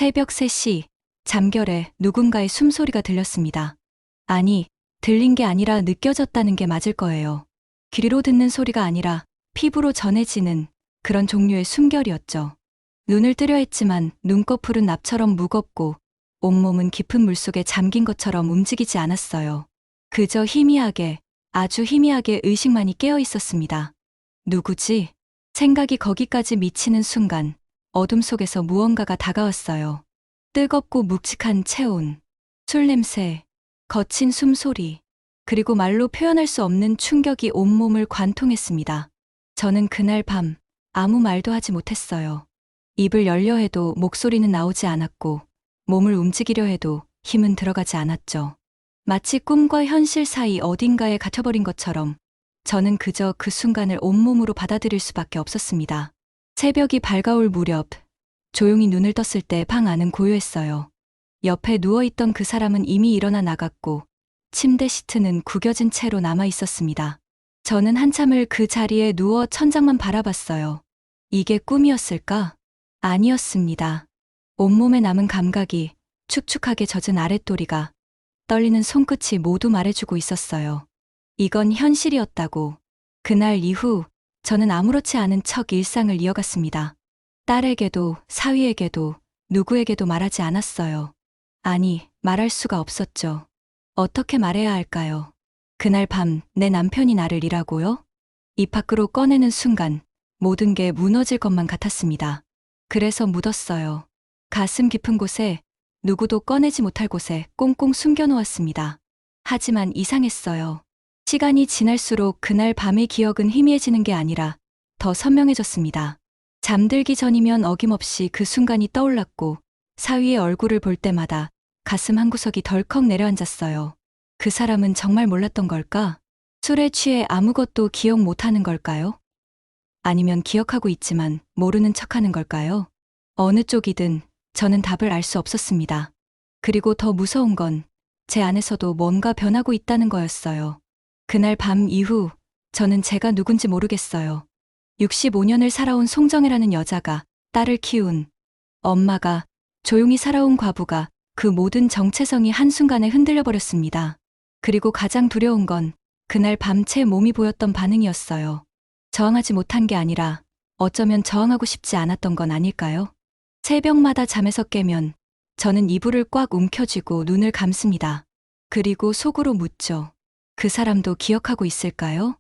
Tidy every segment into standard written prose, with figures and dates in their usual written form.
새벽 3시, 잠결에 누군가의 숨소리가 들렸습니다. 아니, 들린 게 아니라 느껴졌다는 게 맞을 거예요. 귀로 듣는 소리가 아니라 피부로 전해지는 그런 종류의 숨결이었죠. 눈을 뜨려 했지만 눈꺼풀은 납처럼 무겁고 온몸은 깊은 물속에 잠긴 것처럼 움직이지 않았어요. 그저 희미하게, 아주 희미하게 의식만이 깨어 있었습니다. 누구지? 생각이 거기까지 미치는 순간 어둠 속에서 무언가가 다가왔어요. 뜨겁고 묵직한 체온, 술 냄새, 거친 숨소리, 그리고 말로 표현할 수 없는 충격이 온몸을 관통했습니다. 저는 그날 밤 아무 말도 하지 못했어요. 입을 열려 해도 목소리는 나오지 않았고 몸을 움직이려 해도 힘은 들어가지 않았죠. 마치 꿈과 현실 사이 어딘가에 갇혀버린 것처럼 저는 그저 그 순간을 온몸으로 받아들일 수밖에 없었습니다. 새벽이 밝아올 무렵 조용히 눈을 떴을 때 방 안은 고요했어요. 옆에 누워있던 그 사람은 이미 일어나 나갔고 침대 시트는 구겨진 채로 남아 있었습니다. 저는 한참을 그 자리에 누워 천장만 바라봤어요. 이게 꿈이었을까? 아니었습니다. 온몸에 남은 감각이 축축하게 젖은 아랫도리가 떨리는 손끝이 모두 말해주고 있었어요. 이건 현실이었다고. 그날 이후 저는 아무렇지 않은 척 일상을 이어갔습니다. 딸에게도 사위에게도 누구에게도 말하지 않았어요. 아니, 말할 수가 없었죠. 어떻게 말해야 할까요? 그날 밤 내 남편이 나를 이라고요? 입 밖으로 꺼내는 순간 모든 게 무너질 것만 같았습니다. 그래서 묻었어요. 가슴 깊은 곳에, 누구도 꺼내지 못할 곳에 꽁꽁 숨겨놓았습니다. 하지만 이상했어요. 시간이 지날수록 그날 밤의 기억은 희미해지는 게 아니라 더 선명해졌습니다. 잠들기 전이면 어김없이 그 순간이 떠올랐고 사위의 얼굴을 볼 때마다 가슴 한구석이 덜컥 내려앉았어요. 그 사람은 정말 몰랐던 걸까? 술에 취해 아무것도 기억 못하는 걸까요? 아니면 기억하고 있지만 모르는 척하는 걸까요? 어느 쪽이든 저는 답을 알 수 없었습니다. 그리고 더 무서운 건 제 안에서도 뭔가 변하고 있다는 거였어요. 그날 밤 이후 저는 제가 누군지 모르겠어요. 65년을 살아온 송정혜라는 여자가, 딸을 키운 엄마가, 조용히 살아온 과부가 그 모든 정체성이 한순간에 흔들려 버렸습니다. 그리고 가장 두려운 건 그날 밤 제 몸이 보였던 반응이었어요. 저항하지 못한 게 아니라 어쩌면 저항하고 싶지 않았던 건 아닐까요? 새벽마다 잠에서 깨면 저는 이불을 꽉 움켜쥐고 눈을 감습니다. 그리고 속으로 묻죠. 그 사람도 기억하고 있을까요?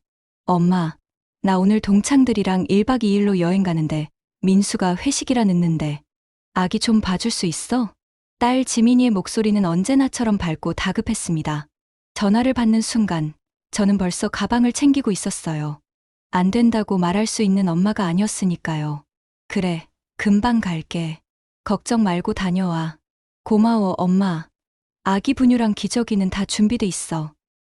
엄마, 나 오늘 동창들이랑 1박 2일로 여행 가는데 민수가 회식이라 늦는데 아기 좀 봐줄 수 있어? 딸 지민이의 목소리는 언제나처럼 밝고 다급했습니다. 전화를 받는 순간 저는 벌써 가방을 챙기고 있었어요. 안 된다고 말할 수 있는 엄마가 아니었으니까요. 그래, 금방 갈게. 걱정 말고 다녀와. 고마워, 엄마. 아기 분유랑 기저귀는 다 준비돼 있어.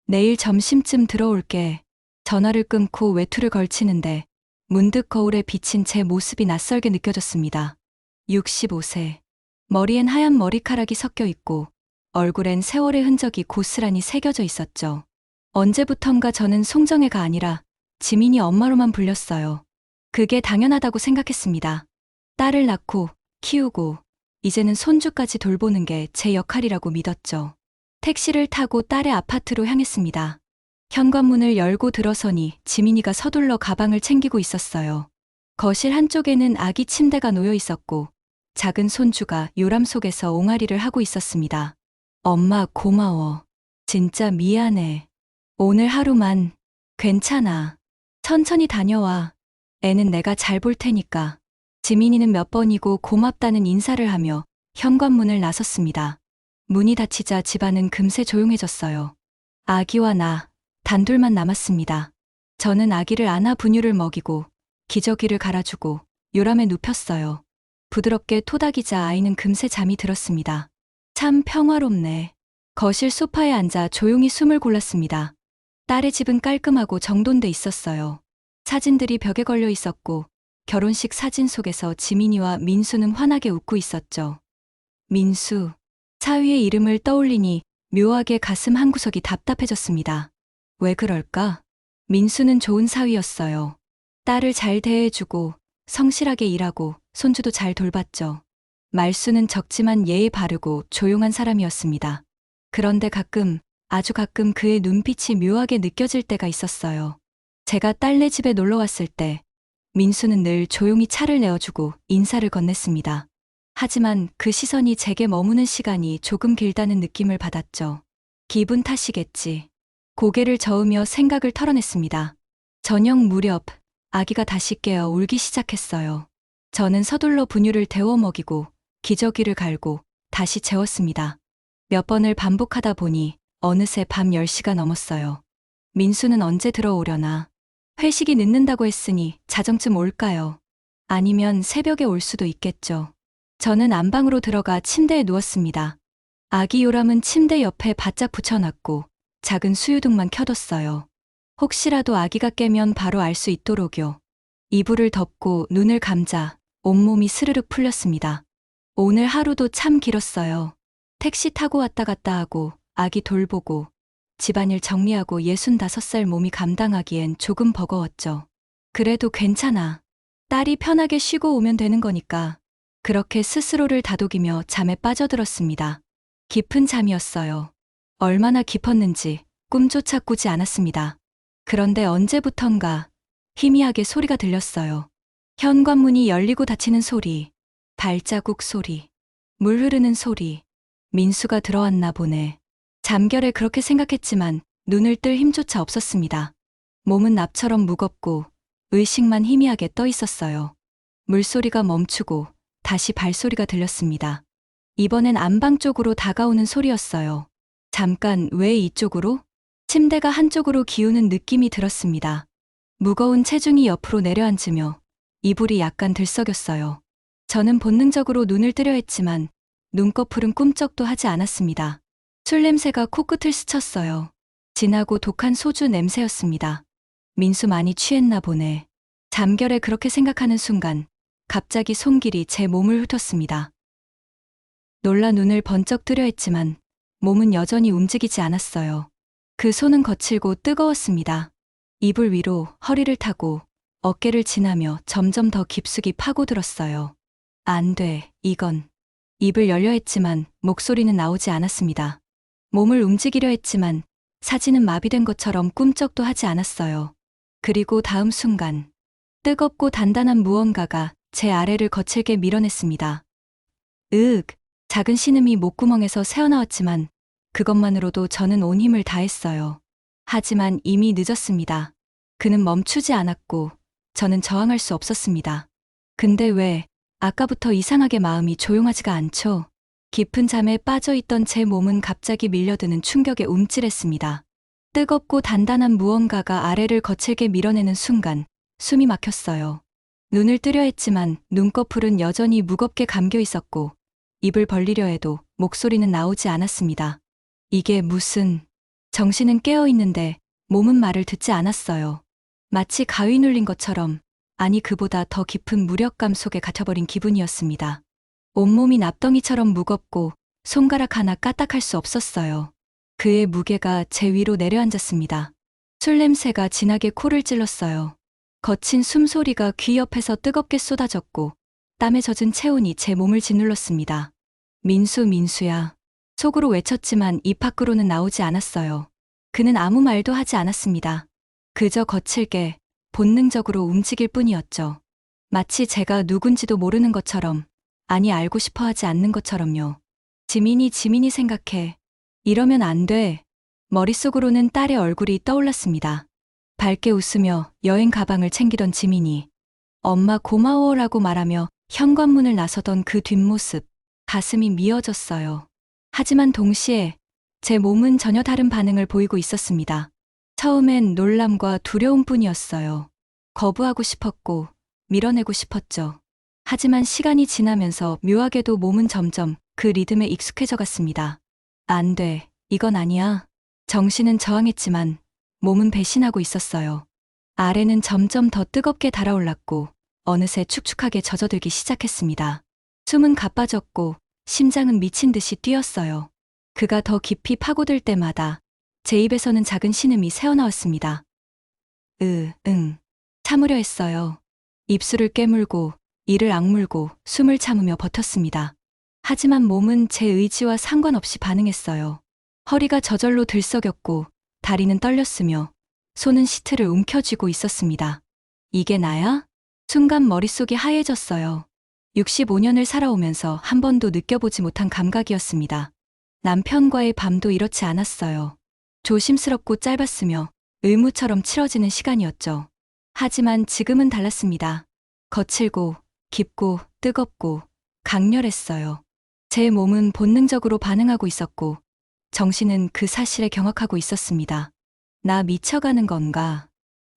내일 점심쯤 들어올게. 전화를 끊고 외투를 걸치는데 문득 거울에 비친 제 모습이 낯설게 느껴졌습니다. 65세. 머리엔 하얀 머리카락이 섞여 있고 얼굴엔 세월의 흔적이 고스란히 새겨져 있었죠. 언제부턴가 저는 송정혜가 아니라 지민이 엄마로만 불렸어요. 그게 당연하다고 생각했습니다. 딸을 낳고 키우고 이제는 손주까지 돌보는 게 제 역할이라고 믿었죠. 택시를 타고 딸의 아파트로 향했습니다. 현관문을 열고 들어서니 지민이가 서둘러 가방을 챙기고 있었어요. 거실 한쪽에는 아기 침대가 놓여 있었고 작은 손주가 요람 속에서 옹알이를 하고 있었습니다. 엄마 고마워. 진짜 미안해. 오늘 하루만. 괜찮아. 천천히 다녀와. 애는 내가 잘 볼 테니까. 지민이는 몇 번이고 고맙다는 인사를 하며 현관문을 나섰습니다. 문이 닫히자 집안은 금세 조용해졌어요. 아기와 나, 단둘만 남았습니다. 저는 아기를 안아 분유를 먹이고 기저귀를 갈아주고 요람에 눕혔어요. 부드럽게 토닥이자 아이는 금세 잠이 들었습니다. 참 평화롭네. 거실 소파에 앉아 조용히 숨을 골랐습니다. 딸의 집은 깔끔하고 정돈돼 있었어요. 사진들이 벽에 걸려 있었고 결혼식 사진 속에서 지민이와 민수는 환하게 웃고 있었죠. 민수. 사위의 이름을 떠올리니 묘하게 가슴 한구석이 답답해졌습니다. 왜 그럴까? 민수는 좋은 사위였어요. 딸을 잘 대해주고 성실하게 일하고 손주도 잘 돌봤죠. 말수는 적지만 예의 바르고 조용한 사람이었습니다. 그런데 가끔, 아주 가끔 그의 눈빛이 묘하게 느껴질 때가 있었어요. 제가 딸네 집에 놀러 왔을 때 민수는 늘 조용히 차를 내어주고 인사를 건넸습니다. 하지만 그 시선이 제게 머무는 시간이 조금 길다는 느낌을 받았죠. 기분 탓이겠지. 고개를 저으며 생각을 털어냈습니다. 저녁 무렵 아기가 다시 깨어 울기 시작했어요. 저는 서둘러 분유를 데워 먹이고 기저귀를 갈고 다시 재웠습니다. 몇 번을 반복하다 보니 어느새 밤 10시가 넘었어요. 민수는 언제 들어오려나? 회식이 늦는다고 했으니 자정쯤 올까요? 아니면 새벽에 올 수도 있겠죠. 저는 안방으로 들어가 침대에 누웠습니다. 아기 요람은 침대 옆에 바짝 붙여놨고 작은 수유등만 켜뒀어요. 혹시라도 아기가 깨면 바로 알 수 있도록요. 이불을 덮고 눈을 감자 온몸이 스르륵 풀렸습니다. 오늘 하루도 참 길었어요. 택시 타고 왔다 갔다 하고 아기 돌보고 집안일 정리하고 65살 몸이 감당하기엔 조금 버거웠죠. 그래도 괜찮아. 딸이 편하게 쉬고 오면 되는 거니까. 그렇게 스스로를 다독이며 잠에 빠져들었습니다. 깊은 잠이었어요. 얼마나 깊었는지 꿈조차 꾸지 않았습니다. 그런데 언제부턴가 희미하게 소리가 들렸어요. 현관문이 열리고 닫히는 소리, 발자국 소리, 물 흐르는 소리. 민수가 들어왔나 보네. 잠결에 그렇게 생각했지만 눈을 뜰 힘조차 없었습니다. 몸은 납처럼 무겁고 의식만 희미하게 떠 있었어요. 물소리가 멈추고 다시 발소리가 들렸습니다. 이번엔 안방 쪽으로 다가오는 소리였어요. 잠깐 왜 이쪽으로? 침대가 한쪽으로 기우는 느낌이 들었습니다. 무거운 체중이 옆으로 내려앉으며 이불이 약간 들썩였어요. 저는 본능적으로 눈을 뜨려 했지만 눈꺼풀은 꿈쩍도 하지 않았습니다. 술 냄새가 코끝을 스쳤어요. 진하고 독한 소주 냄새였습니다. 민수 많이 취했나 보네. 잠결에 그렇게 생각하는 순간 갑자기 손길이 제 몸을 훑었습니다. 놀라 눈을 번쩍 뜨려 했지만 몸은 여전히 움직이지 않았어요. 그 손은 거칠고 뜨거웠습니다. 이불 위로 허리를 타고 어깨를 지나며 점점 더 깊숙이 파고들었어요. 안 돼, 이건. 입을 열려 했지만 목소리는 나오지 않았습니다. 몸을 움직이려 했지만 사지는 마비된 것처럼 꿈쩍도 하지 않았어요. 그리고 다음 순간 뜨겁고 단단한 무언가가 제 아래를 거칠게 밀어냈습니다. 으윽, 작은 신음이 목구멍에서 새어나왔지만 그것만으로도 저는 온 힘을 다했어요. 하지만 이미 늦었습니다. 그는 멈추지 않았고 저는 저항할 수 없었습니다. 근데 왜 아까부터 이상하게 마음이 조용하지가 않죠? 깊은 잠에 빠져있던 제 몸은 갑자기 밀려드는 충격에 움찔했습니다. 뜨겁고 단단한 무언가가 아래를 거칠게 밀어내는 순간 숨이 막혔어요. 눈을 뜨려 했지만 눈꺼풀은 여전히 무겁게 감겨 있었고 입을 벌리려 해도 목소리는 나오지 않았습니다. 이게 무슨... 정신은 깨어 있는데 몸은 말을 듣지 않았어요. 마치 가위 눌린 것처럼, 아니 그보다 더 깊은 무력감 속에 갇혀버린 기분이었습니다. 온몸이 납덩이처럼 무겁고 손가락 하나 까딱할 수 없었어요. 그의 무게가 제 위로 내려앉았습니다. 술 냄새가 진하게 코를 찔렀어요. 거친 숨소리가 귀 옆에서 뜨겁게 쏟아졌고 땀에 젖은 체온이 제 몸을 짓눌렀습니다. 민수, 민수야. 속으로 외쳤지만 입 밖으로는 나오지 않았어요. 그는 아무 말도 하지 않았습니다. 그저 거칠게 본능적으로 움직일 뿐이었죠. 마치 제가 누군지도 모르는 것처럼, 아니 알고 싶어 하지 않는 것처럼요. 지민이 생각해. 이러면 안 돼. 머릿속으로는 딸의 얼굴이 떠올랐습니다. 밝게 웃으며 여행 가방을 챙기던 지민이 엄마 고마워라고 말하며 현관문을 나서던 그 뒷모습, 가슴이 미어졌어요. 하지만 동시에 제 몸은 전혀 다른 반응을 보이고 있었습니다. 처음엔 놀람과 두려움뿐이었어요. 거부하고 싶었고 밀어내고 싶었죠. 하지만 시간이 지나면서 묘하게도 몸은 점점 그 리듬에 익숙해져 갔습니다. 안 돼, 이건 아니야. 정신은 저항했지만 몸은 배신하고 있었어요. 아래는 점점 더 뜨겁게 달아올랐고 어느새 축축하게 젖어들기 시작했습니다. 숨은 가빠졌고 심장은 미친 듯이 뛰었어요. 그가 더 깊이 파고들 때마다 제 입에서는 작은 신음이 새어나왔습니다. 참으려 했어요. 입술을 깨물고 이를 악물고 숨을 참으며 버텼습니다. 하지만 몸은 제 의지와 상관없이 반응했어요. 허리가 저절로 들썩였고 다리는 떨렸으며 손은 시트를 움켜쥐고 있었습니다. 이게 나야? 순간 머릿속이 하얘졌어요. 65년을 살아오면서 한 번도 느껴보지 못한 감각이었습니다. 남편과의 밤도 이렇지 않았어요. 조심스럽고 짧았으며 의무처럼 치러지는 시간이었죠. 하지만 지금은 달랐습니다. 거칠고 깊고 뜨겁고 강렬했어요. 제 몸은 본능적으로 반응하고 있었고 정신은 그 사실에 경악하고 있었습니다. 나 미쳐가는 건가?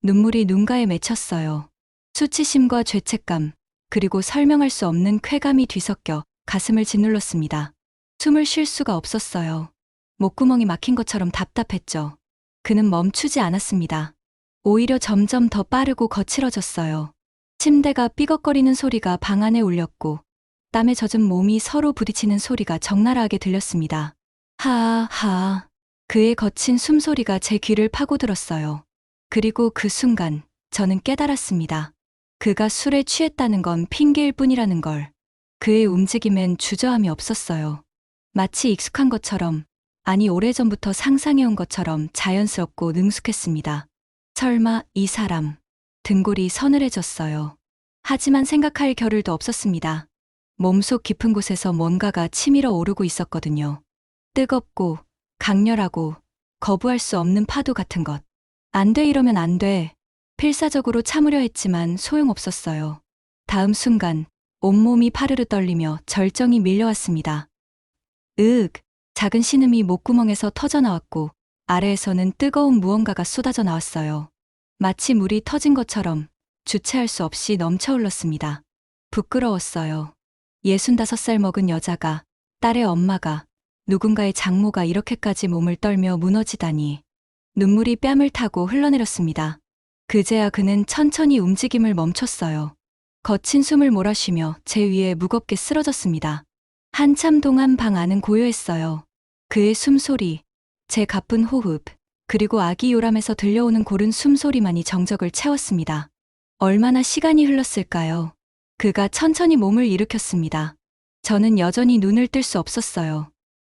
눈물이 눈가에 맺혔어요. 수치심과 죄책감, 그리고 설명할 수 없는 쾌감이 뒤섞여 가슴을 짓눌렀습니다. 숨을 쉴 수가 없었어요. 목구멍이 막힌 것처럼 답답했죠. 그는 멈추지 않았습니다. 오히려 점점 더 빠르고 거칠어졌어요. 침대가 삐걱거리는 소리가 방 안에 울렸고 땀에 젖은 몸이 서로 부딪히는 소리가 적나라하게 들렸습니다. 하하. 그의 거친 숨소리가 제 귀를 파고들었어요. 그리고 그 순간 저는 깨달았습니다. 그가 술에 취했다는 건 핑계일 뿐이라는 걸. 그의 움직임엔 주저함이 없었어요. 마치 익숙한 것처럼, 아니 오래전부터 상상해온 것처럼 자연스럽고 능숙했습니다. 설마 이 사람. 등골이 서늘해졌어요. 하지만 생각할 겨를도 없었습니다. 몸속 깊은 곳에서 뭔가가 치밀어 오르고 있었거든요. 뜨겁고 강렬하고 거부할 수 없는 파도 같은 것. 안 돼, 이러면 안 돼. 필사적으로 참으려 했지만 소용없었어요. 다음 순간 온몸이 파르르 떨리며 절정이 밀려왔습니다. 작은 신음이 목구멍에서 터져나왔고 아래에서는 뜨거운 무언가가 쏟아져 나왔어요. 마치 물이 터진 것처럼 주체할 수 없이 넘쳐 흘렀습니다. 부끄러웠어요. 65살 먹은 여자가, 딸의 엄마가, 누군가의 장모가 이렇게까지 몸을 떨며 무너지다니. 눈물이 뺨을 타고 흘러내렸습니다. 그제야 그는 천천히 움직임을 멈췄어요. 거친 숨을 몰아쉬며 제 위에 무겁게 쓰러졌습니다. 한참 동안 방 안은 고요했어요. 그의 숨소리, 제 가쁜 호흡, 그리고 아기 요람에서 들려오는 고른 숨소리만이 정적을 채웠습니다. 얼마나 시간이 흘렀을까요? 그가 천천히 몸을 일으켰습니다. 저는 여전히 눈을 뜰 수 없었어요.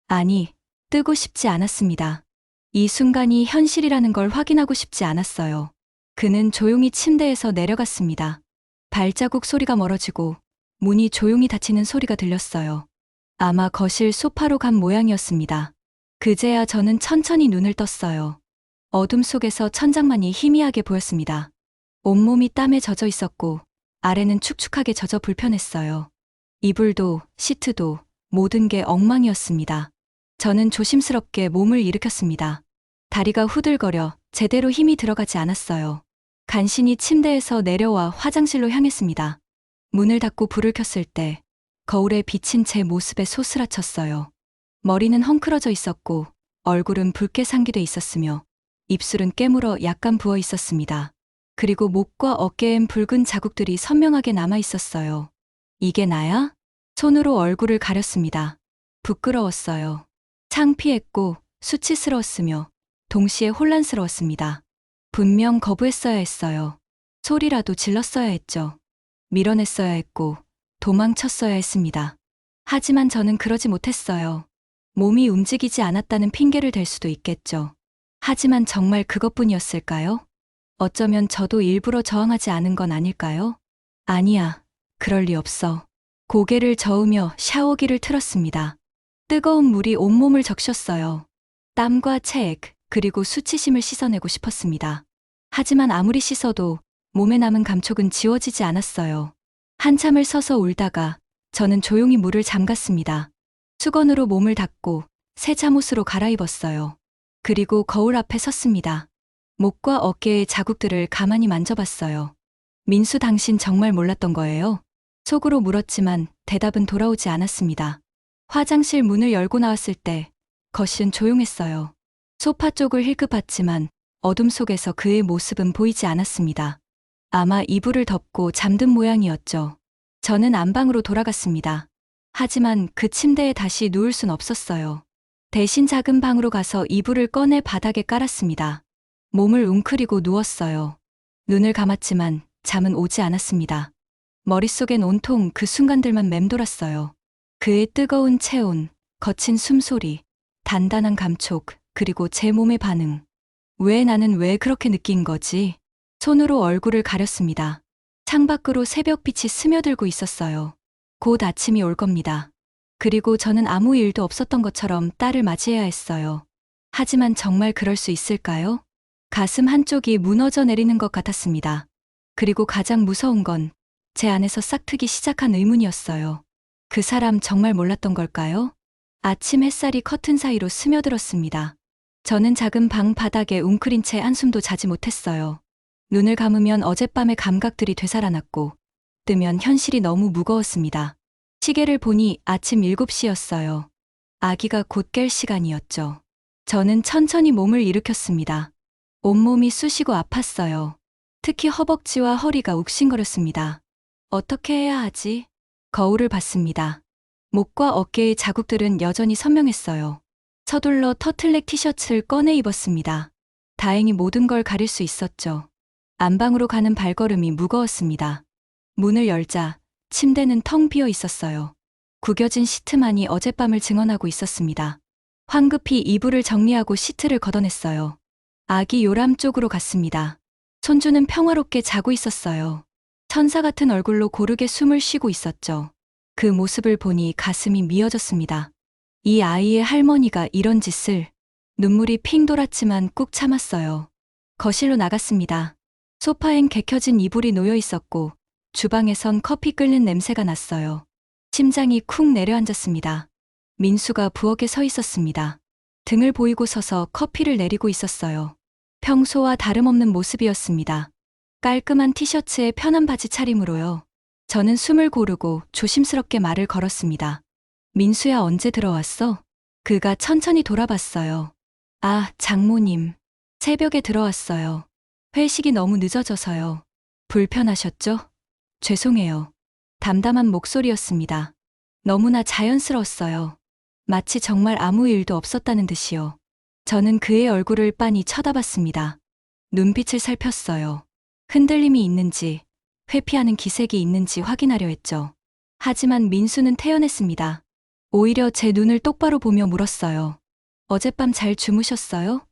아니, 뜨고 싶지 않았습니다. 이 순간이 현실이라는 걸 확인하고 싶지 않았어요. 그는 조용히 침대에서 내려갔습니다. 발자국 소리가 멀어지고 문이 조용히 닫히는 소리가 들렸어요. 아마 거실 소파로 간 모양이었습니다. 그제야 저는 천천히 눈을 떴어요. 어둠 속에서 천장만이 희미하게 보였습니다. 온몸이 땀에 젖어 있었고 아래는 축축하게 젖어 불편했어요. 이불도 시트도 모든 게 엉망이었습니다. 저는 조심스럽게 몸을 일으켰습니다. 다리가 후들거려 제대로 힘이 들어가지 않았어요. 간신히 침대에서 내려와 화장실로 향했습니다. 문을 닫고 불을 켰을 때 거울에 비친 제 모습에 소스라쳤어요. 머리는 헝클어져 있었고 얼굴은 붉게 상기돼 있었으며 입술은 깨물어 약간 부어 있었습니다. 그리고 목과 어깨엔 붉은 자국들이 선명하게 남아 있었어요. 이게 나야? 손으로 얼굴을 가렸습니다. 부끄러웠어요. 창피했고 수치스러웠으며 동시에 혼란스러웠습니다. 분명 거부했어야 했어요. 소리라도 질렀어야 했죠. 밀어냈어야 했고 도망쳤어야 했습니다. 하지만 저는 그러지 못했어요. 몸이 움직이지 않았다는 핑계를 댈 수도 있겠죠. 하지만 정말 그것뿐이었을까요? 어쩌면 저도 일부러 저항하지 않은 건 아닐까요? 아니야, 그럴 리 없어. 고개를 저으며 샤워기를 틀었습니다. 뜨거운 물이 온몸을 적셨어요. 땀과 체액, 그리고 수치심을 씻어내고 싶었습니다. 하지만 아무리 씻어도 몸에 남은 감촉은 지워지지 않았어요. 한참을 서서 울다가 저는 조용히 물을 잠갔습니다. 수건으로 몸을 닦고 새 잠옷으로 갈아입었어요. 그리고 거울 앞에 섰습니다. 목과 어깨의 자국들을 가만히 만져봤어요. 민수, 당신 정말 몰랐던 거예요? 속으로 물었지만 대답은 돌아오지 않았습니다. 화장실 문을 열고 나왔을 때 거실은 조용했어요. 소파 쪽을 힐끗봤지만 어둠 속에서 그의 모습은 보이지 않았습니다. 아마 이불을 덮고 잠든 모양이었죠. 저는 안방으로 돌아갔습니다. 하지만 그 침대에 다시 누울 순 없었어요. 대신 작은 방으로 가서 이불을 꺼내 바닥에 깔았습니다. 몸을 웅크리고 누웠어요. 눈을 감았지만 잠은 오지 않았습니다. 머릿속엔 온통 그 순간들만 맴돌았어요. 그의 뜨거운 체온, 거친 숨소리, 단단한 감촉, 그리고 제 몸의 반응. 나는 왜 그렇게 느낀 거지? 손으로 얼굴을 가렸습니다. 창밖으로 새벽빛이 스며들고 있었어요. 곧 아침이 올 겁니다. 그리고 저는 아무 일도 없었던 것처럼 딸을 맞이해야 했어요. 하지만 정말 그럴 수 있을까요? 가슴 한쪽이 무너져 내리는 것 같았습니다. 그리고 가장 무서운 건 제 안에서 싹트기 시작한 의문이었어요. 그 사람 정말 몰랐던 걸까요? 아침 햇살이 커튼 사이로 스며들었습니다. 저는 작은 방 바닥에 웅크린 채 한숨도 자지 못했어요. 눈을 감으면 어젯밤의 감각들이 되살아났고, 뜨면 현실이 너무 무거웠습니다. 시계를 보니 아침 7시였어요. 아기가 곧 깰 시간이었죠. 저는 천천히 몸을 일으켰습니다. 온몸이 쑤시고 아팠어요. 특히 허벅지와 허리가 욱신거렸습니다. 어떻게 해야 하지? 거울을 봤습니다. 목과 어깨의 자국들은 여전히 선명했어요. 서둘러 터틀넥 티셔츠를 꺼내 입었습니다. 다행히 모든 걸 가릴 수 있었죠. 안방으로 가는 발걸음이 무거웠습니다. 문을 열자 침대는 텅 비어 있었어요. 구겨진 시트만이 어젯밤을 증언하고 있었습니다. 황급히 이불을 정리하고 시트를 걷어냈어요. 아기 요람 쪽으로 갔습니다. 손주는 평화롭게 자고 있었어요. 천사 같은 얼굴로 고르게 숨을 쉬고 있었죠. 그 모습을 보니 가슴이 미어졌습니다. 이 아이의 할머니가 이런 짓을. 눈물이 핑 돌았지만 꾹 참았어요. 거실로 나갔습니다. 소파엔 개켜진 이불이 놓여 있었고 주방에선 커피 끓는 냄새가 났어요. 심장이 쿵 내려앉았습니다. 민수가 부엌에 서 있었습니다. 등을 보이고 서서 커피를 내리고 있었어요. 평소와 다름없는 모습이었습니다. 깔끔한 티셔츠에 편한 바지 차림으로요. 저는 숨을 고르고 조심스럽게 말을 걸었습니다. 민수야, 언제 들어왔어? 그가 천천히 돌아봤어요. 아, 장모님. 새벽에 들어왔어요. 회식이 너무 늦어져서요. 불편하셨죠? 죄송해요. 담담한 목소리였습니다. 너무나 자연스러웠어요. 마치 정말 아무 일도 없었다는 듯이요. 저는 그의 얼굴을 빤히 쳐다봤습니다. 눈빛을 살폈어요. 흔들림이 있는지, 회피하는 기색이 있는지 확인하려 했죠. 하지만 민수는 태연했습니다. 오히려 제 눈을 똑바로 보며 물었어요. 어젯밤 잘 주무셨어요?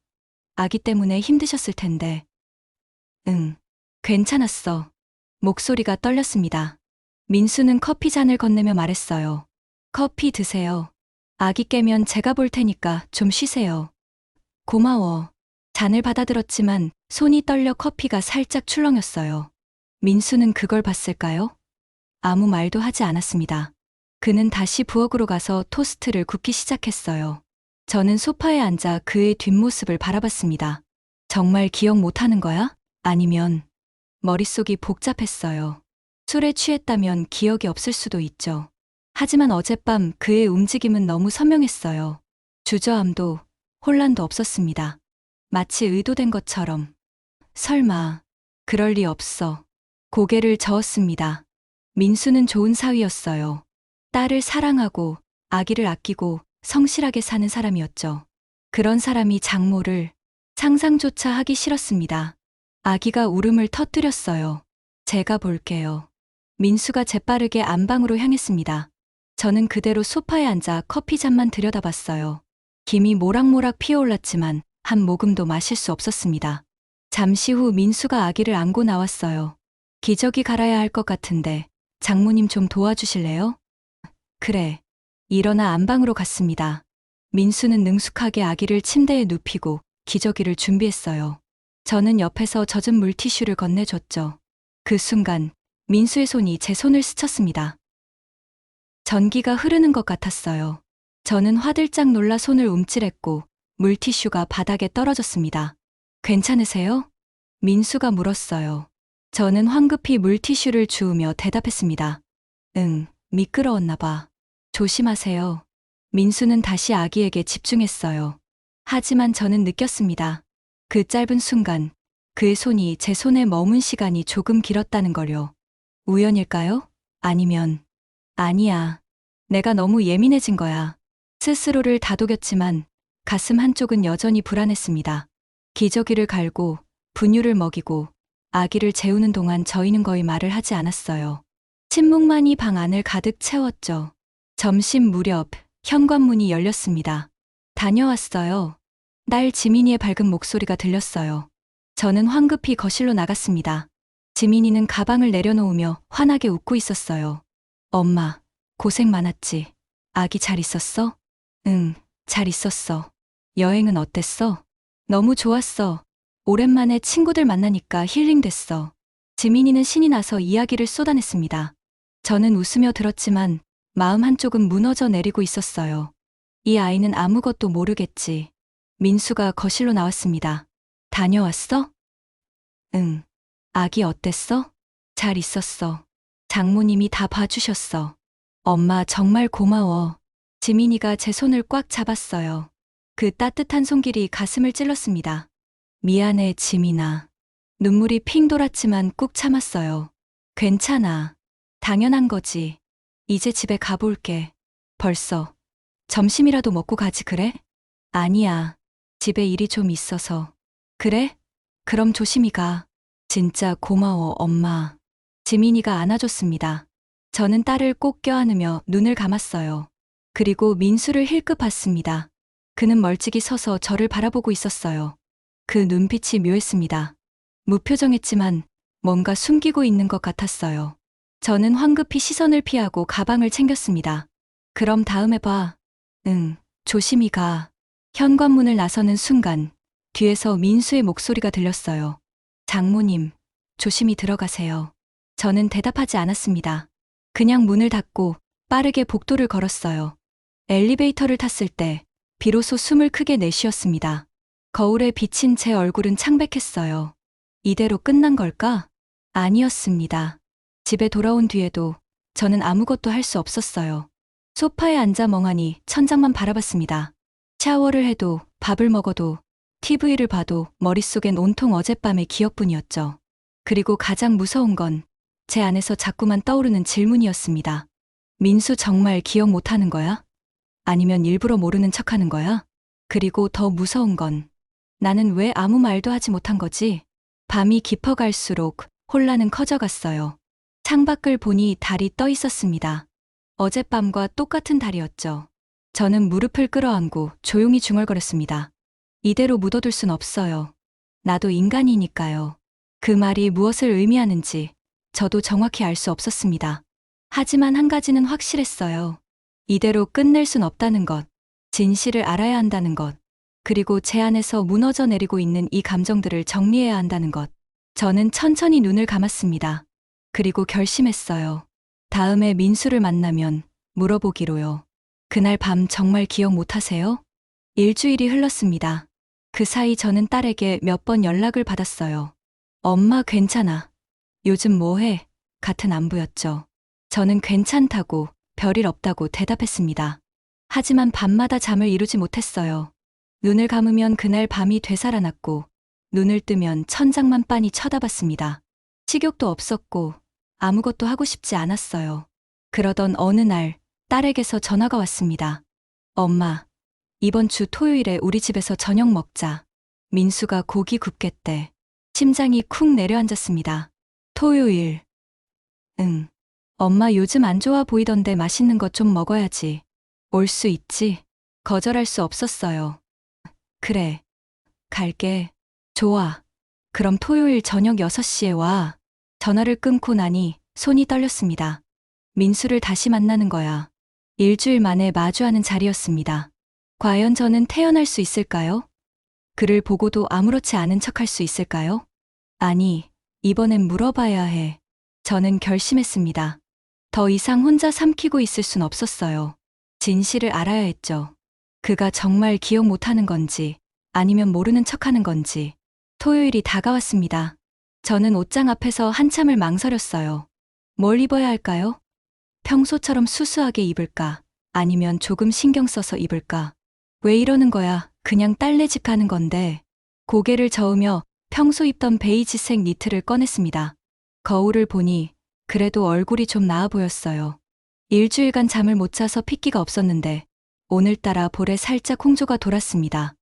아기 때문에 힘드셨을 텐데. 응, 괜찮았어. 목소리가 떨렸습니다. 민수는 커피 잔을 건네며 말했어요. 커피 드세요. 아기 깨면 제가 볼 테니까 좀 쉬세요. 고마워. 잔을 받아들었지만 손이 떨려 커피가 살짝 출렁였어요. 민수는 그걸 봤을까요? 아무 말도 하지 않았습니다. 그는 다시 부엌으로 가서 토스트를 굽기 시작했어요. 저는 소파에 앉아 그의 뒷모습을 바라봤습니다. 정말 기억 못하는 거야? 아니면 머릿속이 복잡했어요. 술에 취했다면 기억이 없을 수도 있죠. 하지만 어젯밤 그의 움직임은 너무 선명했어요. 주저함도 혼란도 없었습니다. 마치 의도된 것처럼. 설마, 그럴 리 없어. 고개를 저었습니다. 민수는 좋은 사위였어요. 딸을 사랑하고 아기를 아끼고 성실하게 사는 사람이었죠. 그런 사람이 장모를 상상조차 하기 싫었습니다. 아기가 울음을 터뜨렸어요. 제가 볼게요. 민수가 재빠르게 안방으로 향했습니다. 저는 그대로 소파에 앉아 커피 잔만 들여다봤어요. 김이 모락모락 피어올랐지만 한 모금도 마실 수 없었습니다. 잠시 후 민수가 아기를 안고 나왔어요. 기저귀 갈아야 할 것 같은데 장모님 좀 도와주실래요? 그래. 일어나 안방으로 갔습니다. 민수는 능숙하게 아기를 침대에 눕히고 기저귀를 준비했어요. 저는 옆에서 젖은 물티슈를 건네줬죠. 그 순간 민수의 손이 제 손을 스쳤습니다. 전기가 흐르는 것 같았어요. 저는 화들짝 놀라 손을 움찔했고 물티슈가 바닥에 떨어졌습니다. 괜찮으세요? 민수가 물었어요. 저는 황급히 물티슈를 주우며 대답했습니다. 응, 미끄러웠나 봐. 조심하세요. 민수는 다시 아기에게 집중했어요. 하지만 저는 느꼈습니다. 그 짧은 순간 그의 손이 제 손에 머문 시간이 조금 길었다는 걸요. 우연일까요? 아니면 아니야. 내가 너무 예민해진 거야. 스스로를 다독였지만 가슴 한쪽은 여전히 불안했습니다. 기저귀를 갈고 분유를 먹이고 아기를 재우는 동안 저희는 거의 말을 하지 않았어요. 침묵만이 방 안을 가득 채웠죠. 점심 무렵 현관문이 열렸습니다. 다녀왔어요. 딸 지민이의 밝은 목소리가 들렸어요. 저는 황급히 거실로 나갔습니다. 지민이는 가방을 내려놓으며 환하게 웃고 있었어요. 엄마, 고생 많았지. 아기 잘 있었어? 응, 잘 있었어. 여행은 어땠어? 너무 좋았어. 오랜만에 친구들 만나니까 힐링됐어. 지민이는 신이 나서 이야기를 쏟아냈습니다. 저는 웃으며 들었지만 마음 한쪽은 무너져 내리고 있었어요. 이 아이는 아무것도 모르겠지. 민수가 거실로 나왔습니다. 다녀왔어? 응. 아기 어땠어? 잘 있었어. 장모님이 다 봐주셨어. 엄마 정말 고마워. 지민이가 제 손을 꽉 잡았어요. 그 따뜻한 손길이 가슴을 찔렀습니다. 미안해, 지민아. 눈물이 핑 돌았지만 꾹 참았어요. 괜찮아. 당연한 거지. 이제 집에 가볼게. 벌써. 점심이라도 먹고 가지, 그래? 아니야. 집에 일이 좀 있어서. 그래? 그럼 조심히 가. 진짜 고마워, 엄마. 지민이가 안아줬습니다. 저는 딸을 꼭 껴안으며 눈을 감았어요. 그리고 민수를 힐끗 봤습니다. 그는 멀찍이 서서 저를 바라보고 있었어요. 그 눈빛이 묘했습니다. 무표정했지만 뭔가 숨기고 있는 것 같았어요. 저는 황급히 시선을 피하고 가방을 챙겼습니다. 그럼 다음에 봐. 응, 조심히 가. 현관문을 나서는 순간 뒤에서 민수의 목소리가 들렸어요. 장모님, 조심히 들어가세요. 저는 대답하지 않았습니다. 그냥 문을 닫고 빠르게 복도를 걸었어요. 엘리베이터를 탔을 때 비로소 숨을 크게 내쉬었습니다. 거울에 비친 제 얼굴은 창백했어요. 이대로 끝난 걸까? 아니었습니다. 집에 돌아온 뒤에도 저는 아무것도 할 수 없었어요. 소파에 앉아 멍하니 천장만 바라봤습니다. 샤워를 해도 밥을 먹어도 TV를 봐도 머릿속엔 온통 어젯밤의 기억뿐이었죠. 그리고 가장 무서운 건 제 안에서 자꾸만 떠오르는 질문이었습니다. 민수 정말 기억 못하는 거야? 아니면 일부러 모르는 척하는 거야? 그리고 더 무서운 건 나는 왜 아무 말도 하지 못한 거지? 밤이 깊어갈수록 혼란은 커져갔어요. 창밖을 보니 달이 떠 있었습니다. 어젯밤과 똑같은 달이었죠. 저는 무릎을 끌어안고 조용히 중얼거렸습니다. 이대로 묻어둘 순 없어요. 나도 인간이니까요. 그 말이 무엇을 의미하는지 저도 정확히 알 수 없었습니다. 하지만 한 가지는 확실했어요. 이대로 끝낼 순 없다는 것, 진실을 알아야 한다는 것, 그리고 제 안에서 무너져 내리고 있는 이 감정들을 정리해야 한다는 것. 저는 천천히 눈을 감았습니다. 그리고 결심했어요. 다음에 민수를 만나면 물어보기로요. 그날 밤 정말 기억 못하세요? 일주일이 흘렀습니다. 그 사이 저는 딸에게 몇 번 연락을 받았어요. 엄마 괜찮아. 요즘 뭐해? 같은 안부였죠. 저는 괜찮다고, 별일 없다고 대답했습니다. 하지만 밤마다 잠을 이루지 못했어요. 눈을 감으면 그날 밤이 되살아났고, 눈을 뜨면 천장만 빤히 쳐다봤습니다. 식욕도 없었고, 아무것도 하고 싶지 않았어요. 그러던 어느 날, 딸에게서 전화가 왔습니다. 엄마, 이번 주 토요일에 우리 집에서 저녁 먹자. 민수가 고기 굽겠대. 심장이 쿵 내려앉았습니다. 토요일. 응. 엄마 요즘 안 좋아 보이던데 맛있는 것 좀 먹어야지. 올 수 있지? 거절할 수 없었어요. 그래. 갈게. 좋아. 그럼 토요일 저녁 6시에 와. 전화를 끊고 나니 손이 떨렸습니다. 민수를 다시 만나는 거야. 일주일 만에 마주하는 자리였습니다. 과연 저는 태어날 수 있을까요? 그를 보고도 아무렇지 않은 척할 수 있을까요? 아니, 이번엔 물어봐야 해. 저는 결심했습니다. 더 이상 혼자 삼키고 있을 순 없었어요. 진실을 알아야 했죠. 그가 정말 기억 못하는 건지, 아니면 모르는 척하는 건지. 토요일이 다가왔습니다. 저는 옷장 앞에서 한참을 망설였어요. 뭘 입어야 할까요? 평소처럼 수수하게 입을까? 아니면 조금 신경 써서 입을까? 왜 이러는 거야? 그냥 딸네 집 가는 건데. 고개를 저으며 평소 입던 베이지색 니트를 꺼냈습니다. 거울을 보니 그래도 얼굴이 좀 나아 보였어요. 일주일간 잠을 못 자서 핏기가 없었는데 오늘따라 볼에 살짝 홍조가 돌았습니다.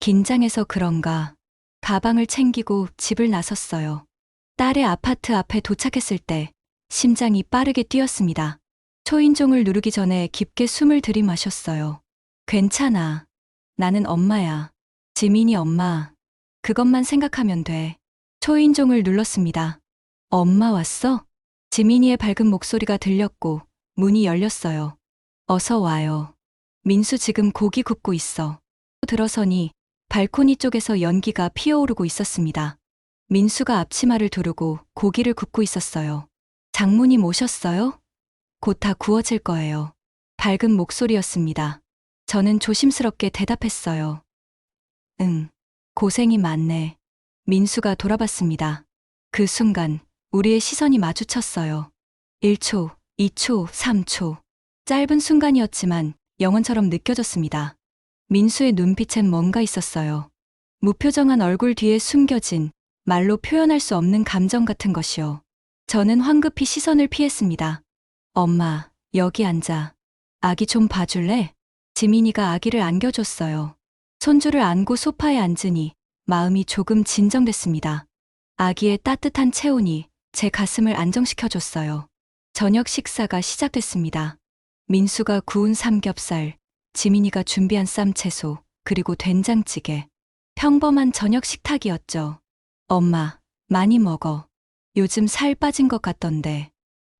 긴장해서 그런가 가방을 챙기고 집을 나섰어요. 딸의 아파트 앞에 도착했을 때 심장이 빠르게 뛰었습니다. 초인종을 누르기 전에 깊게 숨을 들이마셨어요. 괜찮아. 나는 엄마야. 지민이 엄마. 그것만 생각하면 돼. 초인종을 눌렀습니다. 엄마 왔어? 지민이의 밝은 목소리가 들렸고 문이 열렸어요. 어서 와요. 민수 지금 고기 굽고 있어. 들어서니 발코니 쪽에서 연기가 피어오르고 있었습니다. 민수가 앞치마를 두르고 고기를 굽고 있었어요. 장모님 오셨어요? 곧 다 구워질 거예요. 밝은 목소리였습니다. 저는 조심스럽게 대답했어요. 응. 고생이 많네. 민수가 돌아봤습니다. 그 순간 우리의 시선이 마주쳤어요. 1초, 2초, 3초. 짧은 순간이었지만 영원처럼 느껴졌습니다. 민수의 눈빛엔 뭔가 있었어요. 무표정한 얼굴 뒤에 숨겨진 말로 표현할 수 없는 감정 같은 것이요. 저는 황급히 시선을 피했습니다. 엄마, 여기 앉아. 아기 좀 봐줄래? 지민이가 아기를 안겨줬어요. 손주를 안고 소파에 앉으니 마음이 조금 진정됐습니다. 아기의 따뜻한 체온이 제 가슴을 안정시켜줬어요. 저녁 식사가 시작됐습니다. 민수가 구운 삼겹살, 지민이가 준비한 쌈채소, 그리고 된장찌개. 평범한 저녁 식탁이었죠. 엄마, 많이 먹어. 요즘 살 빠진 것 같던데.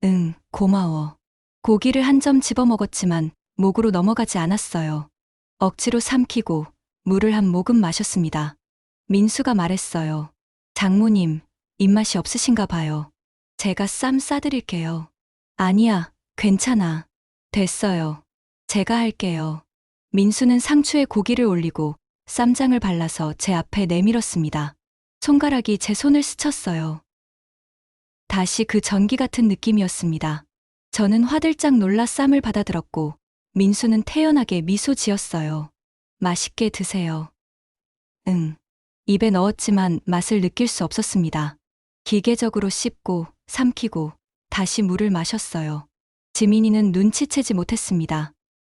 응, 고마워. 고기를 한 점 집어 먹었지만 목으로 넘어가지 않았어요. 억지로 삼키고 물을 한 모금 마셨습니다. 민수가 말했어요. 장모님, 입맛이 없으신가 봐요. 제가 쌈 싸드릴게요. 아니야, 괜찮아. 됐어요. 제가 할게요. 민수는 상추에 고기를 올리고 쌈장을 발라서 제 앞에 내밀었습니다. 손가락이 제 손을 스쳤어요. 다시 그 전기 같은 느낌이었습니다. 저는 화들짝 놀라 쌈을 받아들었고 민수는 태연하게 미소 지었어요. 맛있게 드세요. 응. 입에 넣었지만 맛을 느낄 수 없었습니다. 기계적으로 씹고 삼키고 다시 물을 마셨어요. 지민이는 눈치채지 못했습니다.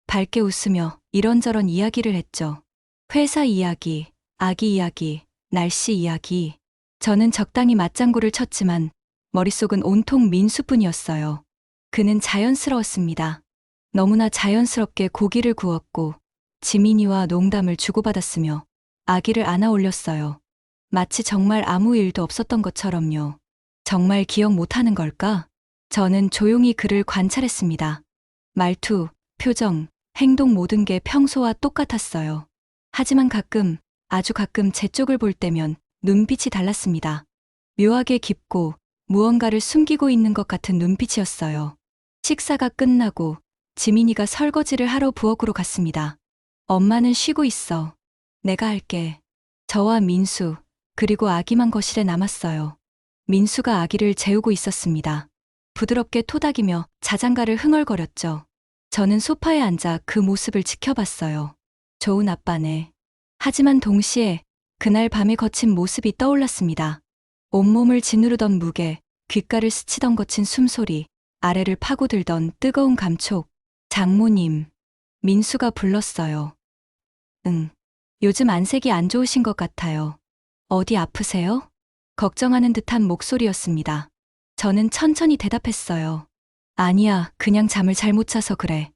밝게 웃으며 이런저런 이야기를 했죠. 회사 이야기, 아기 이야기, 날씨 이야기. 저는 적당히 맞장구를 쳤지만 머릿속은 온통 민수뿐이었어요. 그는 자연스러웠습니다. 너무나 자연스럽게 고기를 구웠고 지민이와 농담을 주고받았으며 아기를 안아 올렸어요. 마치 정말 아무 일도 없었던 것처럼요. 정말 기억 못하는 걸까? 저는 조용히 그를 관찰했습니다. 말투, 표정, 행동 모든 게 평소와 똑같았어요. 하지만 가끔, 아주 가끔 제 쪽을 볼 때면 눈빛이 달랐습니다. 묘하게 깊고 무언가를 숨기고 있는 것 같은 눈빛이었어요. 식사가 끝나고 지민이가 설거지를 하러 부엌으로 갔습니다. 엄마는 쉬고 있어. 내가 할게. 저와 민수, 그리고 아기만 거실에 남았어요. 민수가 아기를 재우고 있었습니다. 부드럽게 토닥이며 자장가를 흥얼거렸죠. 저는 소파에 앉아 그 모습을 지켜봤어요. 좋은 아빠네. 하지만 동시에 그날 밤에 거친 모습이 떠올랐습니다. 온몸을 짓누르던 무게, 귓가를 스치던 거친 숨소리, 아래를 파고들던 뜨거운 감촉. 장모님. 민수가 불렀어요. 응. 요즘 안색이 안 좋으신 것 같아요. 어디 아프세요? 걱정하는 듯한 목소리였습니다. 저는 천천히 대답했어요. 아니야, 그냥 잠을 잘못 자서 그래.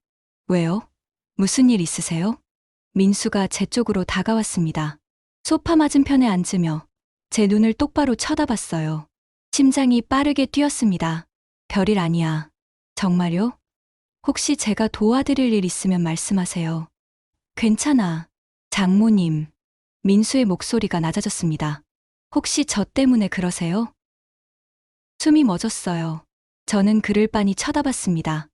왜요? 무슨 일 있으세요? 민수가 제 쪽으로 다가왔습니다. 소파 맞은편에 앉으며 제 눈을 똑바로 쳐다봤어요. 심장이 빠르게 뛰었습니다. 별일 아니야. 정말요? 혹시 제가 도와드릴 일 있으면 말씀하세요. 괜찮아. 장모님. 민수의 목소리가 낮아졌습니다. 혹시 저 때문에 그러세요? 숨이 멎었어요. 저는 그를 빤히 쳐다봤습니다.